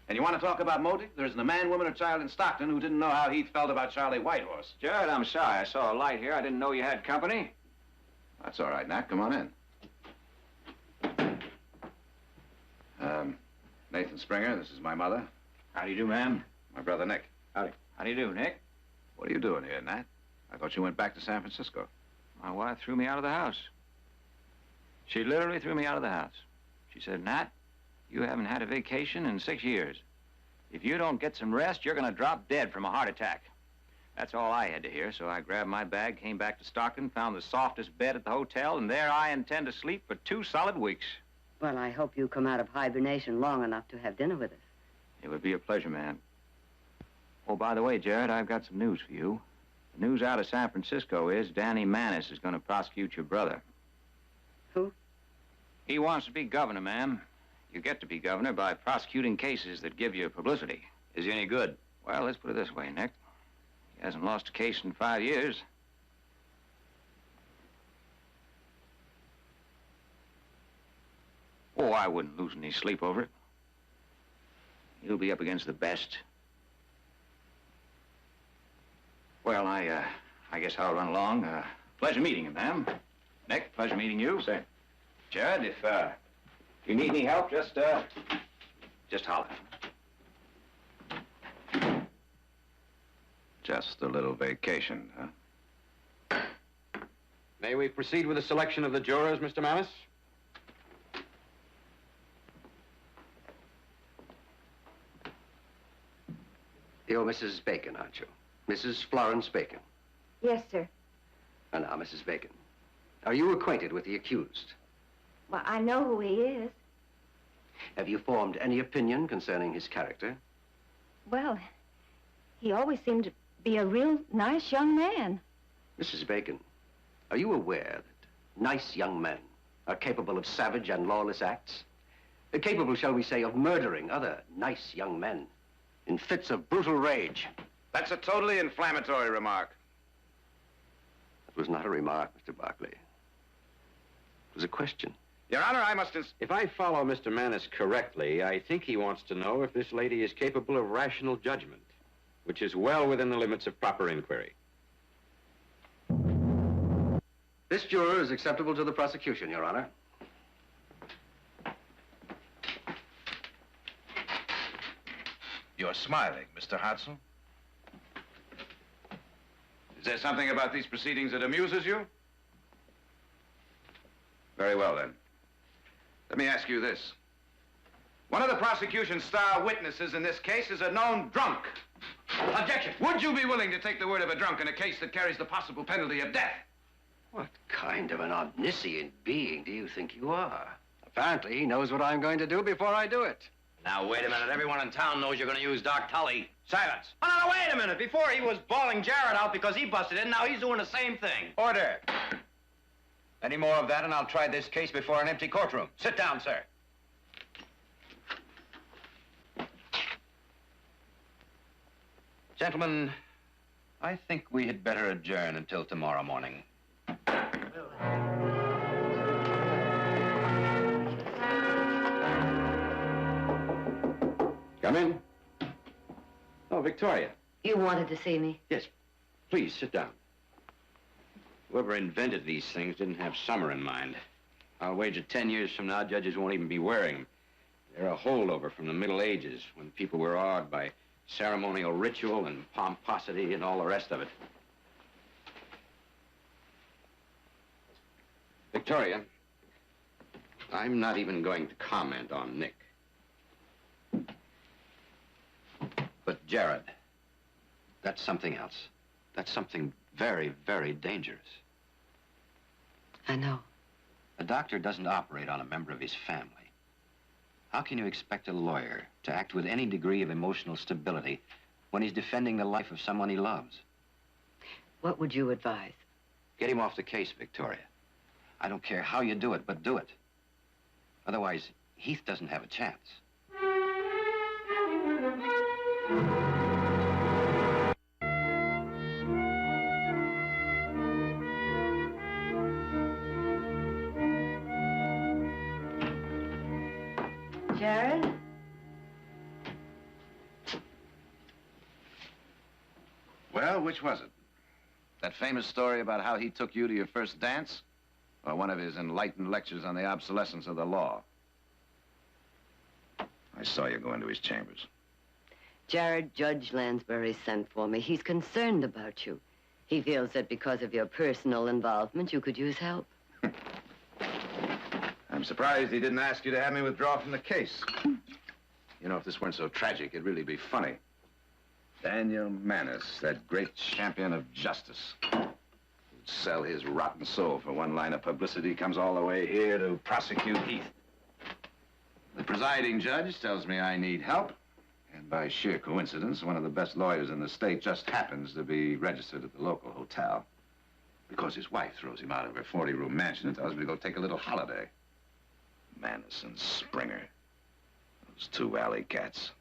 And you want to talk about motive? There isn't a man, woman, or child in Stockton who didn't know how Heath felt about Charlie Whitehorse. Jared, I'm sorry. I saw a light here. I didn't know you had company. That's all right, Nat. Come on in. Nathan Springer, this is my mother. How do you do, ma'am? My brother, Nick. Howdy. How do you do, Nick? What are you doing here, Nat? I thought you went back to San Francisco. My wife threw me out of the house. She literally threw me out of the house. She said, Nat, you haven't had a vacation in 6 years. If you don't get some rest, you're going to drop dead from a heart attack. That's all I had to hear, so I grabbed my bag, came back to Stockton, found the softest bed at the hotel, and there I intend to sleep for 2 solid weeks. Well, I hope you come out of hibernation long enough to have dinner with us. It would be a pleasure, ma'am. Oh, by the way, Jared, I've got some news for you. The news out of San Francisco is Danny Manis is going to prosecute your brother. Who? He wants to be governor, ma'am. You get to be governor by prosecuting cases that give you publicity. Is he any good? Well, let's put it this way, Nick. He hasn't lost a case in 5 years. Oh, I wouldn't lose any sleep over it. He'll be up against the best. Well, I guess I'll run along. Pleasure meeting you, ma'am. Nick, pleasure meeting you. Same. Jared, if you need any help, just holler. Just a little vacation, huh? May we proceed with the selection of the jurors, Mr. Manis? You're Mrs. Bacon, aren't you? Mrs. Florence Bacon. Yes, sir. And now, Mrs. Bacon, are you acquainted with the accused? Well, I know who he is. Have you formed any opinion concerning his character? Well, he always seemed to be a real nice young man. Mrs. Bacon, are you aware that nice young men are capable of savage and lawless acts? They're capable, shall we say, of murdering other nice young men in fits of brutal rage. That's a totally inflammatory remark. It was not a remark, Mr. Barkley. It was a question. Your Honor, I must... If I follow Mr. Manis correctly, I think he wants to know if this lady is capable of rational judgment, which is well within the limits of proper inquiry. This juror is acceptable to the prosecution, Your Honor. You're smiling, Mr. Hudson. Is there something about these proceedings that amuses you? Very well, then. Let me ask you this. One of the prosecution's star witnesses in this case is a known drunk. Objection! Would you be willing to take the word of a drunk in a case that carries the possible penalty of death? What kind of an omniscient being do you think you are? Apparently, he knows what I'm going to do before I do it. Now, wait a minute. Everyone in town knows you're going to use Doc Tully. Silence. Oh, no, wait a minute. Before he was bawling Jared out because he busted in, now he's doing the same thing. Order. Any more of that, and I'll try this case before an empty courtroom. Sit down, sir. Gentlemen, I think we had better adjourn until tomorrow morning. Come in. Oh, Victoria. You wanted to see me? Yes. Please, sit down. Whoever invented these things didn't have summer in mind. I'll wager 10 years from now, judges won't even be wearing them. They're a holdover from the Middle Ages, when people were awed by ceremonial ritual and pomposity and all the rest of it. Victoria, I'm not even going to comment on Nick. But Jared, that's something else. That's something very, very dangerous. I know. A doctor doesn't operate on a member of his family. How can you expect a lawyer to act with any degree of emotional stability when he's defending the life of someone he loves? What would you advise? Get him off the case, Victoria. I don't care how you do it, but do it. Otherwise, Heath doesn't have a chance. Jared? Well, which was it? That famous story about how he took you to your first dance? Or one of his enlightened lectures on the obsolescence of the law? I saw you go into his chambers. Jared, Judge Lansbury sent for me. He's concerned about you. He feels that because of your personal involvement, you could use help. I'm surprised he didn't ask you to have me withdraw from the case. You know, if this weren't so tragic, it'd really be funny. Daniel Manus, that great champion of justice, who'd sell his rotten soul for one line of publicity, comes all the way here to prosecute Heath. The presiding judge tells me I need help, and by sheer coincidence, one of the best lawyers in the state just happens to be registered at the local hotel. Because his wife throws him out of her 40-room mansion and tells me to go take a little holiday. Manus and Springer, those two alley cats.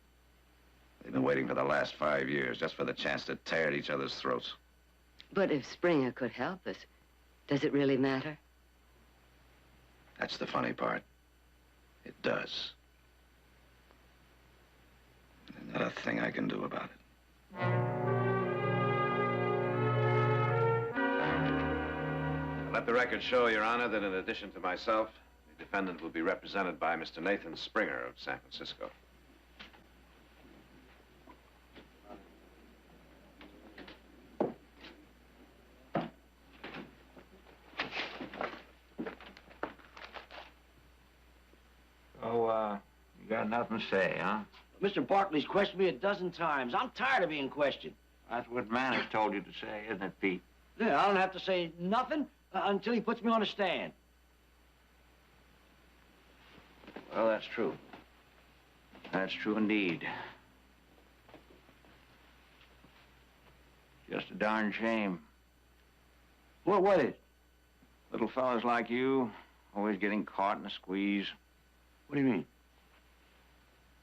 They've been waiting for the last 5 years just for the chance to tear at each other's throats. But if Springer could help us, does it really matter? That's the funny part. It does. There's not a thing I can do about it. Let the record show, Your Honor, that in addition to myself, the defendant will be represented by Mr. Nathan Springer of San Francisco. You got nothing to say, huh? Mr. Barkley's questioned me 12 times. I'm tired of being questioned. That's what Manners told you to say, isn't it, Pete? Yeah, I don't have to say nothing until he puts me on a stand. Well, that's true. That's true indeed. Just a darn shame. What is it? Little fellas like you, always getting caught in a squeeze. What do you mean?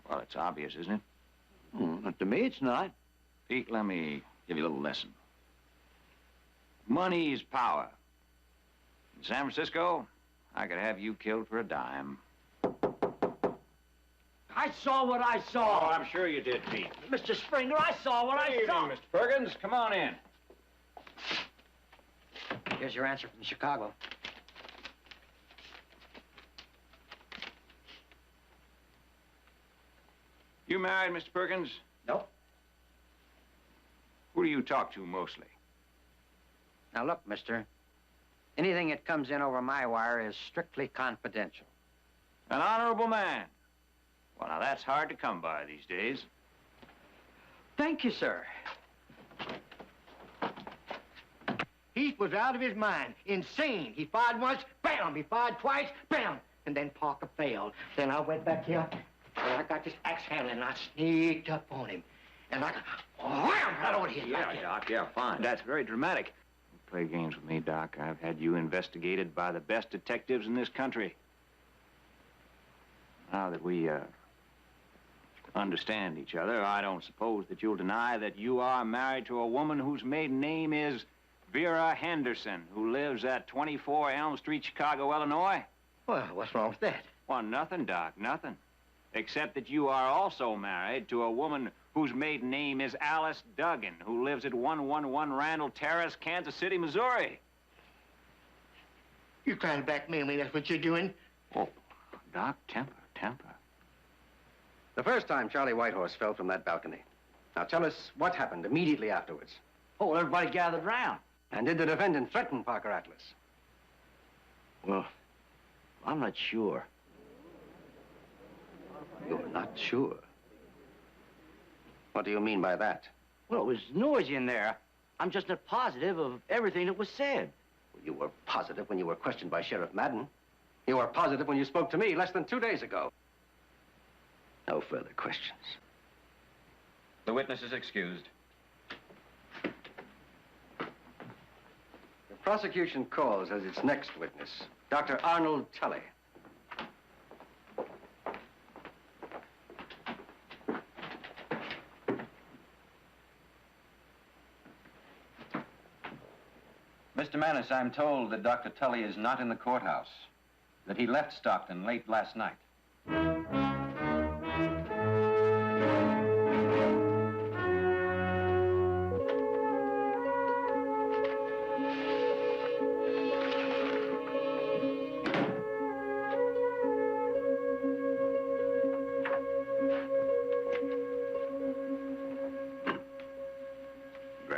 Well, it's obvious, isn't it? Not to me, it's not. Pete, let me give you a little lesson. Money is power. In San Francisco, I could have you killed for a dime. I saw what I saw. Oh, I'm sure you did, Pete. Mr. Springer, I saw what I saw. Mr. Perkins. Come on in. Here's your answer from Chicago. You married, Mr. Perkins? Nope. Who do you talk to mostly? Now, look, mister. Anything that comes in over my wire is strictly confidential. An honorable man. Well, now, that's hard to come by these days. Thank you, sir. Heath was out of his mind, insane. He fired once, bam! He fired twice, bam! And then Parker failed. Then I went back here, and I got this axe handle, and I sneaked up on him. And I got, wham! Right over his back. Doc, yeah, fine. That's very dramatic. Don't play games with me, Doc. I've had you investigated by the best detectives in this country. Now that we, understand each other, I don't suppose that you'll deny that you are married to a woman whose maiden name is Vera Henderson, who lives at 24 Elm Street, Chicago, Illinois. Well, what's wrong with that? Well, nothing, Doc, nothing. Except that you are also married to a woman whose maiden name is Alice Duggan, who lives at 111 Randall Terrace, Kansas City, Missouri. You trying to blackmail me, that's what you're doing? Oh, Doc, temper, temper. The first time Charlie Whitehorse fell from that balcony. Now tell us what happened immediately afterwards. Oh, everybody gathered round. And did the defendant threaten Parker Atlas? Well, I'm not sure. You're not sure? What do you mean by that? Well, it was noisy in there. I'm just not positive of everything that was said. Well, you were positive when you were questioned by Sheriff Madden. You were positive when you spoke to me less than 2 days ago. No further questions. The witness is excused. Prosecution calls as its next witness, Dr. Arnold Tully. Mr. Manus, I'm told that Dr. Tully is not in the courthouse, that he left Stockton late last night.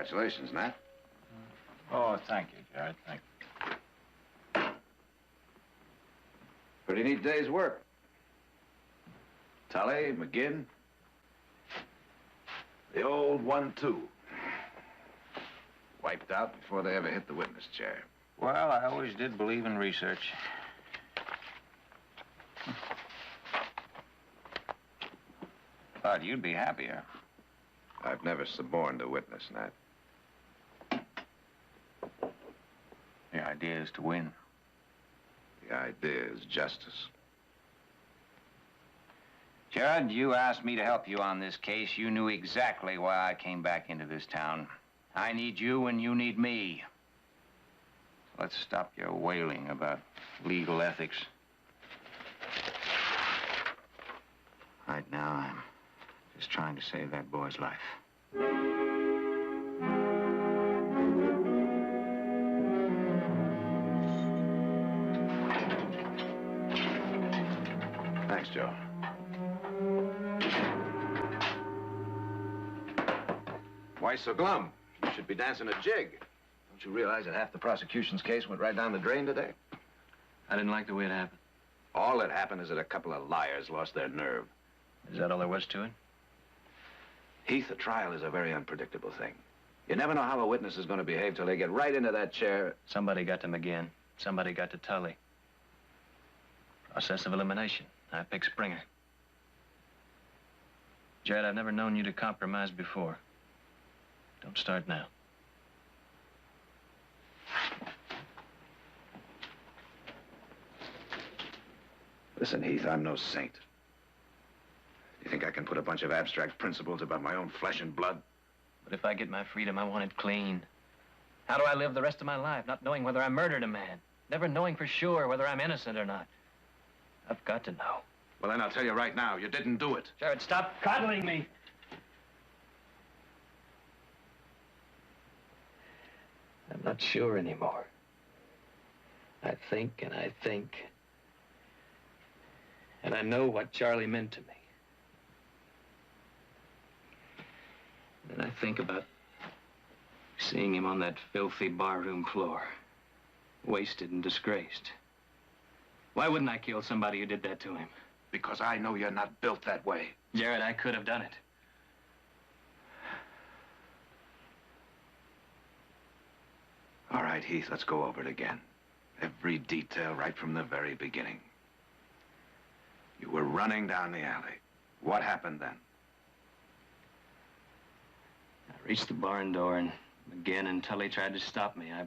Congratulations, Nat. Oh, thank you, Jared. Thank you. Pretty neat day's work. Tully, McGinn. The old 1-2. Wiped out before they ever hit the witness chair. Well, I always did believe in research. Thought you'd be happier. I've never suborned a witness, Nat. The idea is to win. The idea is justice. Jared, you asked me to help you on this case. You knew exactly why I came back into this town. I need you and you need me. Let's stop your wailing about legal ethics. Right now, I'm just trying to save that boy's life. Thanks, Joe. Why so glum? You should be dancing a jig. Don't you realize that half the prosecution's case went right down the drain today? I didn't like the way it happened. All that happened is that a couple of liars lost their nerve. Is that all there was to it? Heath, a trial is a very unpredictable thing. You never know how a witness is going to behave till they get right into that chair. Somebody got to McGinn. Somebody got to Tully. Process of elimination. I picked Springer. Jared, I've never known you to compromise before. Don't start now. Listen, Heath, I'm no saint. You think I can put a bunch of abstract principles about my own flesh and blood? But if I get my freedom, I want it clean. How do I live the rest of my life, not knowing whether I murdered a man? Never knowing for sure whether I'm innocent or not. I've got to know. Well, then I'll tell you right now, you didn't do it. Jared, stop coddling me. I'm not sure anymore. I think and I think. And I know what Charlie meant to me. And I think about seeing him on that filthy barroom floor, wasted and disgraced. Why wouldn't I kill somebody who did that to him? Because I know you're not built that way. Jared, I could have done it. All right, Heath, let's go over it again. Every detail right from the very beginning. You were running down the alley. What happened then? I reached the barn door, and McGinn and Tully tried to stop me. I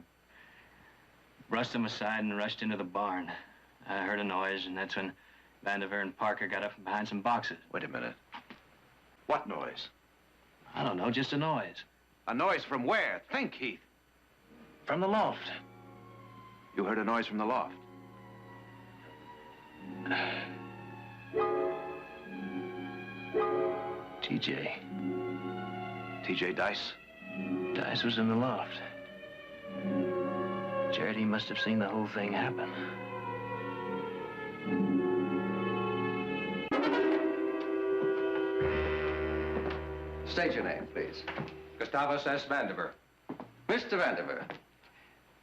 brushed them aside and rushed into the barn. I heard a noise, and that's when Vandiver and Parker got up from behind some boxes. Wait a minute. What noise? I don't know, just a noise. A noise from where? Think, Heath. From the loft. You heard a noise from the loft? TJ. TJ Dice? Dice was in the loft. Jared, he must have seen the whole thing happen. State your name, please. Gustavus S. Vandiver. Mr. Vandiver,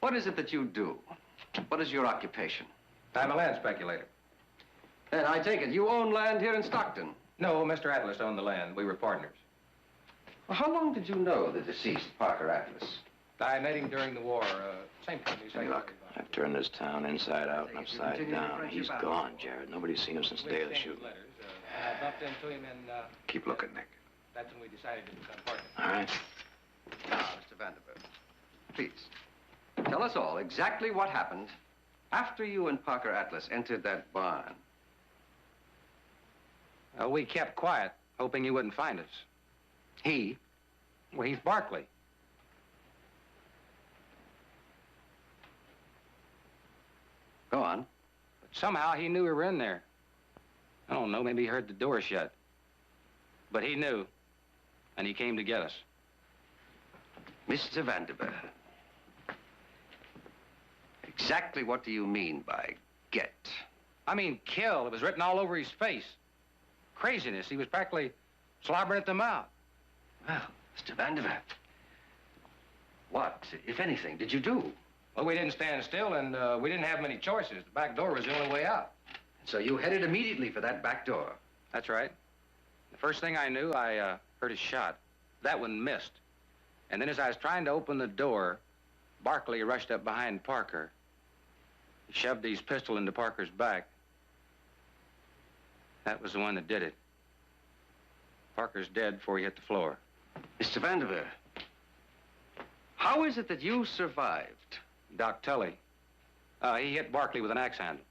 what is it that you do? What is your occupation? I'm a land speculator. And I take it you own land here in Stockton? No, Mr. Atlas owned the land. We were partners. Well, how long did you know the deceased Parker Atlas? I met him during the war. Same company. Hey, look. I've turned this town inside out and upside down. He's gone, Jared. Nobody's seen him since the day of the shooting. I bumped into him, and Keep looking, Nick. that's when we decided to become partners. All right. Now, Mr. Vandiver, please. Tell us all exactly what happened after you and Parker Atlas entered that barn. We kept quiet, hoping he wouldn't find us. He? Well, Heath Barkley. Go on. But somehow he knew we were in there. I don't know, maybe he heard the door shut. But he knew, and he came to get us. Mr. Vanderbilt, exactly what do you mean by get? I mean kill. It was written all over his face. Craziness. He was practically slobbering at the mouth. Well, Mr. Vanderbilt, what, if anything, did you do? Well, we didn't stand still, and we didn't have many choices. The back door was the only way out. So you headed immediately for that back door? That's right. The first thing I knew, I heard a shot. That one missed. And then as I was trying to open the door, Barkley rushed up behind Parker. He shoved his pistol into Parker's back. That was the one that did it. Parker's dead before he hit the floor. Mr. Vanderbilt, how is it that you survived? Doc Tully. He hit Barkley with an axe handle.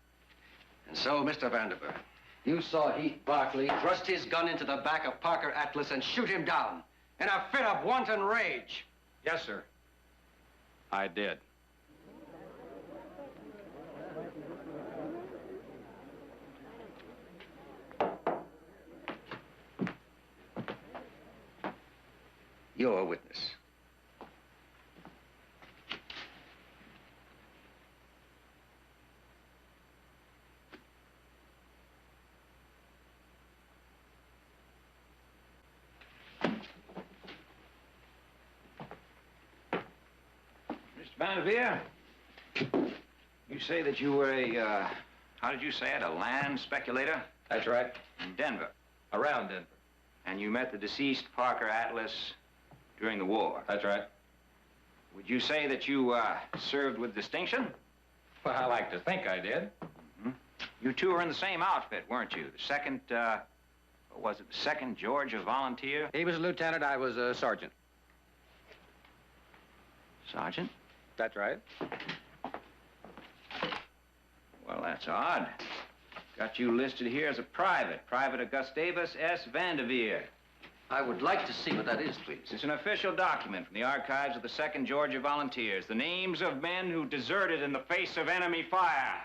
And so, Mr. Vanderbilt, you saw Heath Barkley thrust his gun into the back of Parker Atlas and shoot him down in a fit of wanton rage. Yes, sir. I did. You're a witness. Vanderveer, you say that you were a, how did you say it, a land speculator? That's right. In Denver? Around Denver. And you met the deceased Parker Atlas during the war? That's right. Would you say that you served with distinction? Well, I like to think I did. Mm-hmm. You two were in the same outfit, weren't you? The second, what was it, the 2nd Georgia Volunteer? He was a lieutenant, I was a sergeant. Sergeant? That's right. Well, that's odd. Got you listed here as a private, Private Gustavus S. Vanderveer. I would like to see what that is, please. It's an official document from the archives of the 2nd Georgia Volunteers. The names of men who deserted in the face of enemy fire.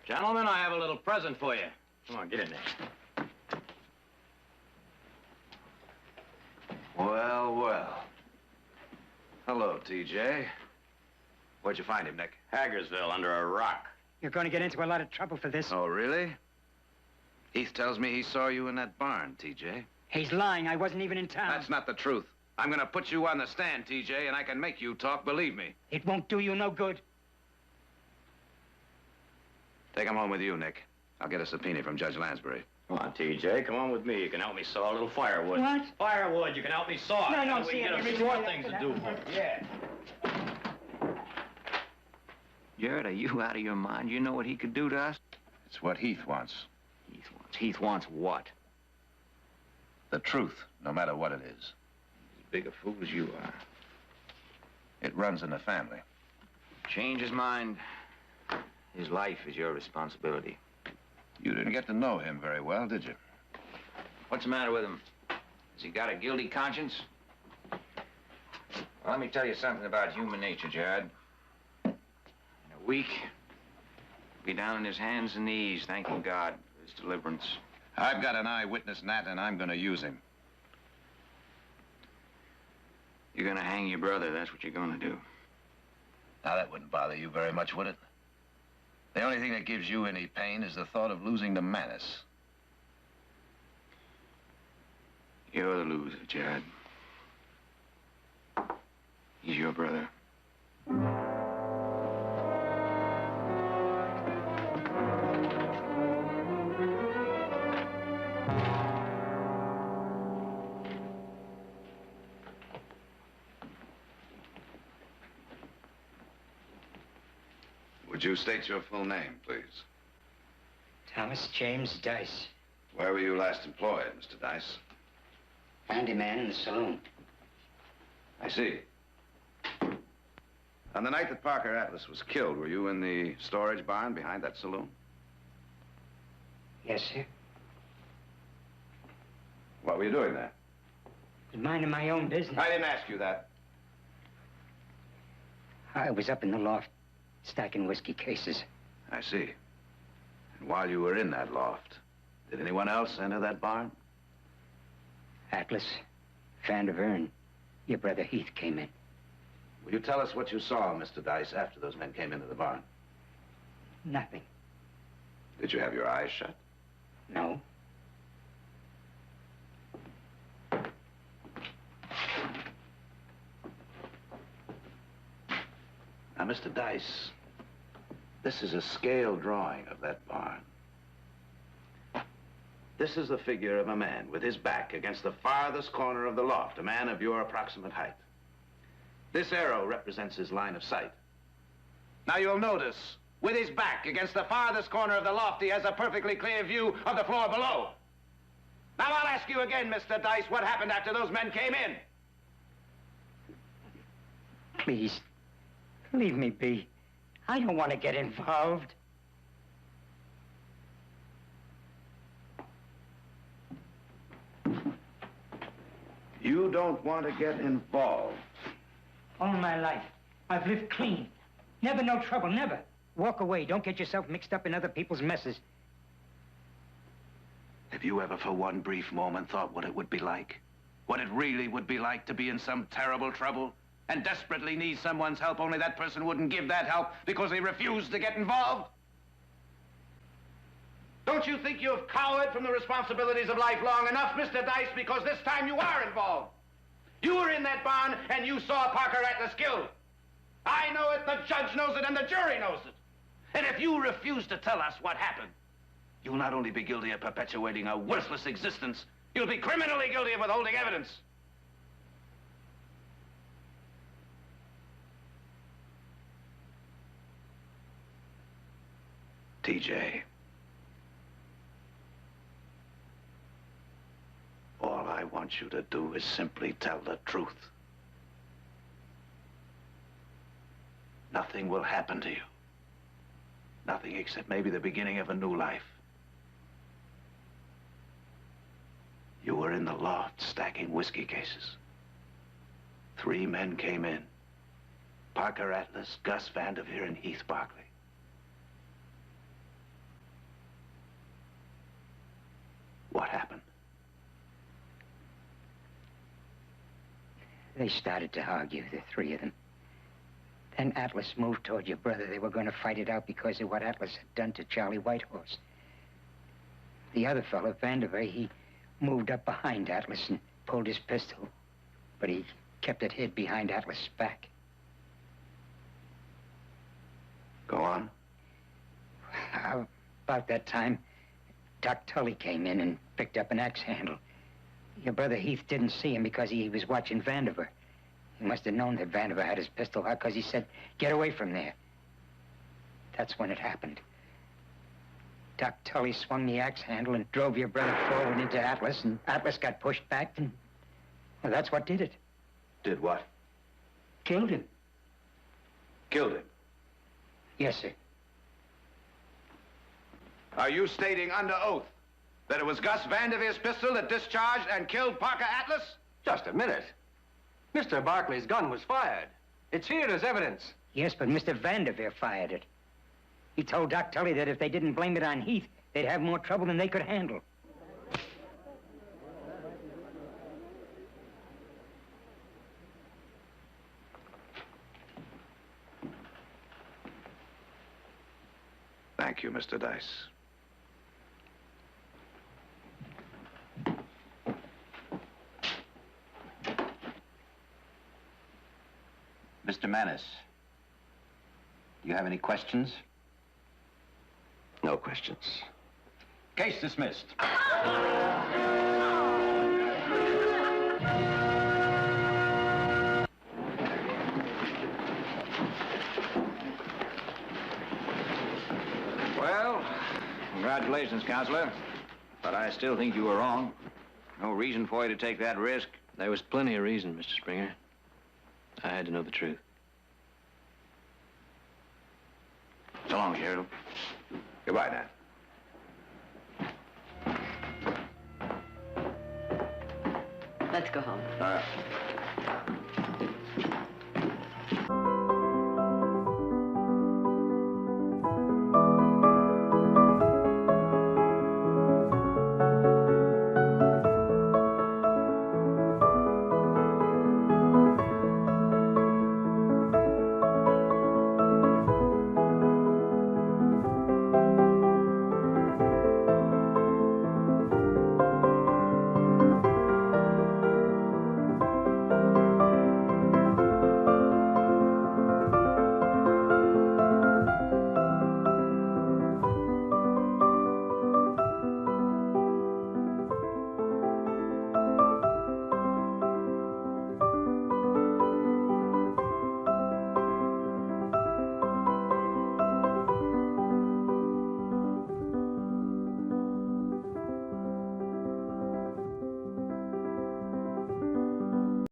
Gentlemen, I have a little present for you. Come on, get in there. Well, well. Hello, TJ. Where'd you find him, Nick? Hagersville, under a rock. You're going to get into a lot of trouble for this. Oh, really? Heath tells me he saw you in that barn, TJ. He's lying. I wasn't even in town. That's not the truth. I'm gonna put you on the stand, TJ, and I can make you talk, believe me. It won't do you no good. Take him home with you, Nick. I'll get a subpoena from Judge Lansbury. Come on, TJ, come on with me. You can help me saw a little firewood. What? Firewood, you can help me saw. No, no, we see, can I get a really few more like things to that. do for you. Yeah. Jared, are you out of your mind? You know what he could do to us? It's what Heath wants. Heath wants what? The truth, no matter what it is. As big a fool as you are. It runs in the family. Change his mind. His life is your responsibility. You didn't get to know him very well, did you? What's the matter with him? Has he got a guilty conscience? Well, let me tell you something about human nature, Jared. In a week, he'll be down on his hands and knees, thanking God for his deliverance. I've got an eyewitness, Nat, and I'm gonna use him. You're gonna hang your brother, that's what you're gonna do. Now, that wouldn't bother you very much, would it? The only thing that gives you any pain is the thought of losing to Manus. You're the loser, Jared. He's your brother. Would you state your full name, please? Thomas James Dice. Where were you last employed, Mr. Dice? Handyman in the saloon. I see. On the night that Parker Atlas was killed, were you in the storage barn behind that saloon? Yes, sir. What were you doing there? Was minding my own business. I didn't ask you that. I was up in the loft, stacking whiskey cases. I see. And while you were in that loft, did anyone else enter that barn? Atlas, Vandiver, and your brother Heath came in. Will you tell us what you saw, Mr. Dice, after those men came into the barn? Nothing. Did you have your eyes shut? No. Now, Mr. Dice, this is a scale drawing of that barn. This is the figure of a man with his back against the farthest corner of the loft, a man of your approximate height. This arrow represents his line of sight. Now, you'll notice, with his back against the farthest corner of the loft, he has a perfectly clear view of the floor below. Now, I'll ask you again, Mr. Dice, what happened after those men came in? Please, leave me be. I don't want to get involved. You don't want to get involved. All my life, I've lived clean. Never no trouble, never. Walk away. Don't get yourself mixed up in other people's messes. Have you ever for one brief moment thought what it would be like? What it really would be like to be in some terrible trouble and desperately need someone's help, only that person wouldn't give that help because he refused to get involved? Don't you think you've cowered from the responsibilities of life long enough, Mr. Dice, because this time you are involved? You were in that barn and you saw Parker Atlas killed. I know it, the judge knows it, and the jury knows it. And if you refuse to tell us what happened, you'll not only be guilty of perpetuating a worthless existence, you'll be criminally guilty of withholding evidence. TJ. All I want you to do is simply tell the truth. Nothing will happen to you. Nothing except maybe the beginning of a new life. You were in the loft stacking whiskey cases. 3 men came in. Parker Atlas, Gus Vandiver, and Heath Barkley. What happened? They started to argue, the 3 of them. Then Atlas moved toward your brother. They were going to fight it out because of what Atlas had done to Charlie Whitehorse. The other fellow, Vandiver, he moved up behind Atlas and pulled his pistol. But he kept it hid behind Atlas' back. Go on. About that time, Doc Tully came in and picked up an axe handle. Your brother Heath didn't see him because he was watching Vandiver. He must have known that Vandiver had his pistol out because he said, "Get away from there." That's when it happened. Doc Tully swung the axe handle and drove your brother forward into Atlas, and Atlas got pushed back, and well, that's what did it. Did what? Killed him. Killed him? Yes, sir. Are you stating under oath that it was Gus Vandiver's pistol that discharged and killed Parker Atlas? Just a minute. Mr. Barkley's gun was fired. It's here as evidence. Yes, but Mr. Vandiver fired it. He told Doc Tully that if they didn't blame it on Heath, they'd have more trouble than they could handle. Thank you, Mr. Dice. Mr. Manis, do you have any questions? No questions. Case dismissed. Well, congratulations, Counselor. But I still think you were wrong. No reason for you to take that risk? There was plenty of reason, Mr. Springer. I had to know the truth. So long, Gerald. Goodbye, Dad. Let's go home. All right.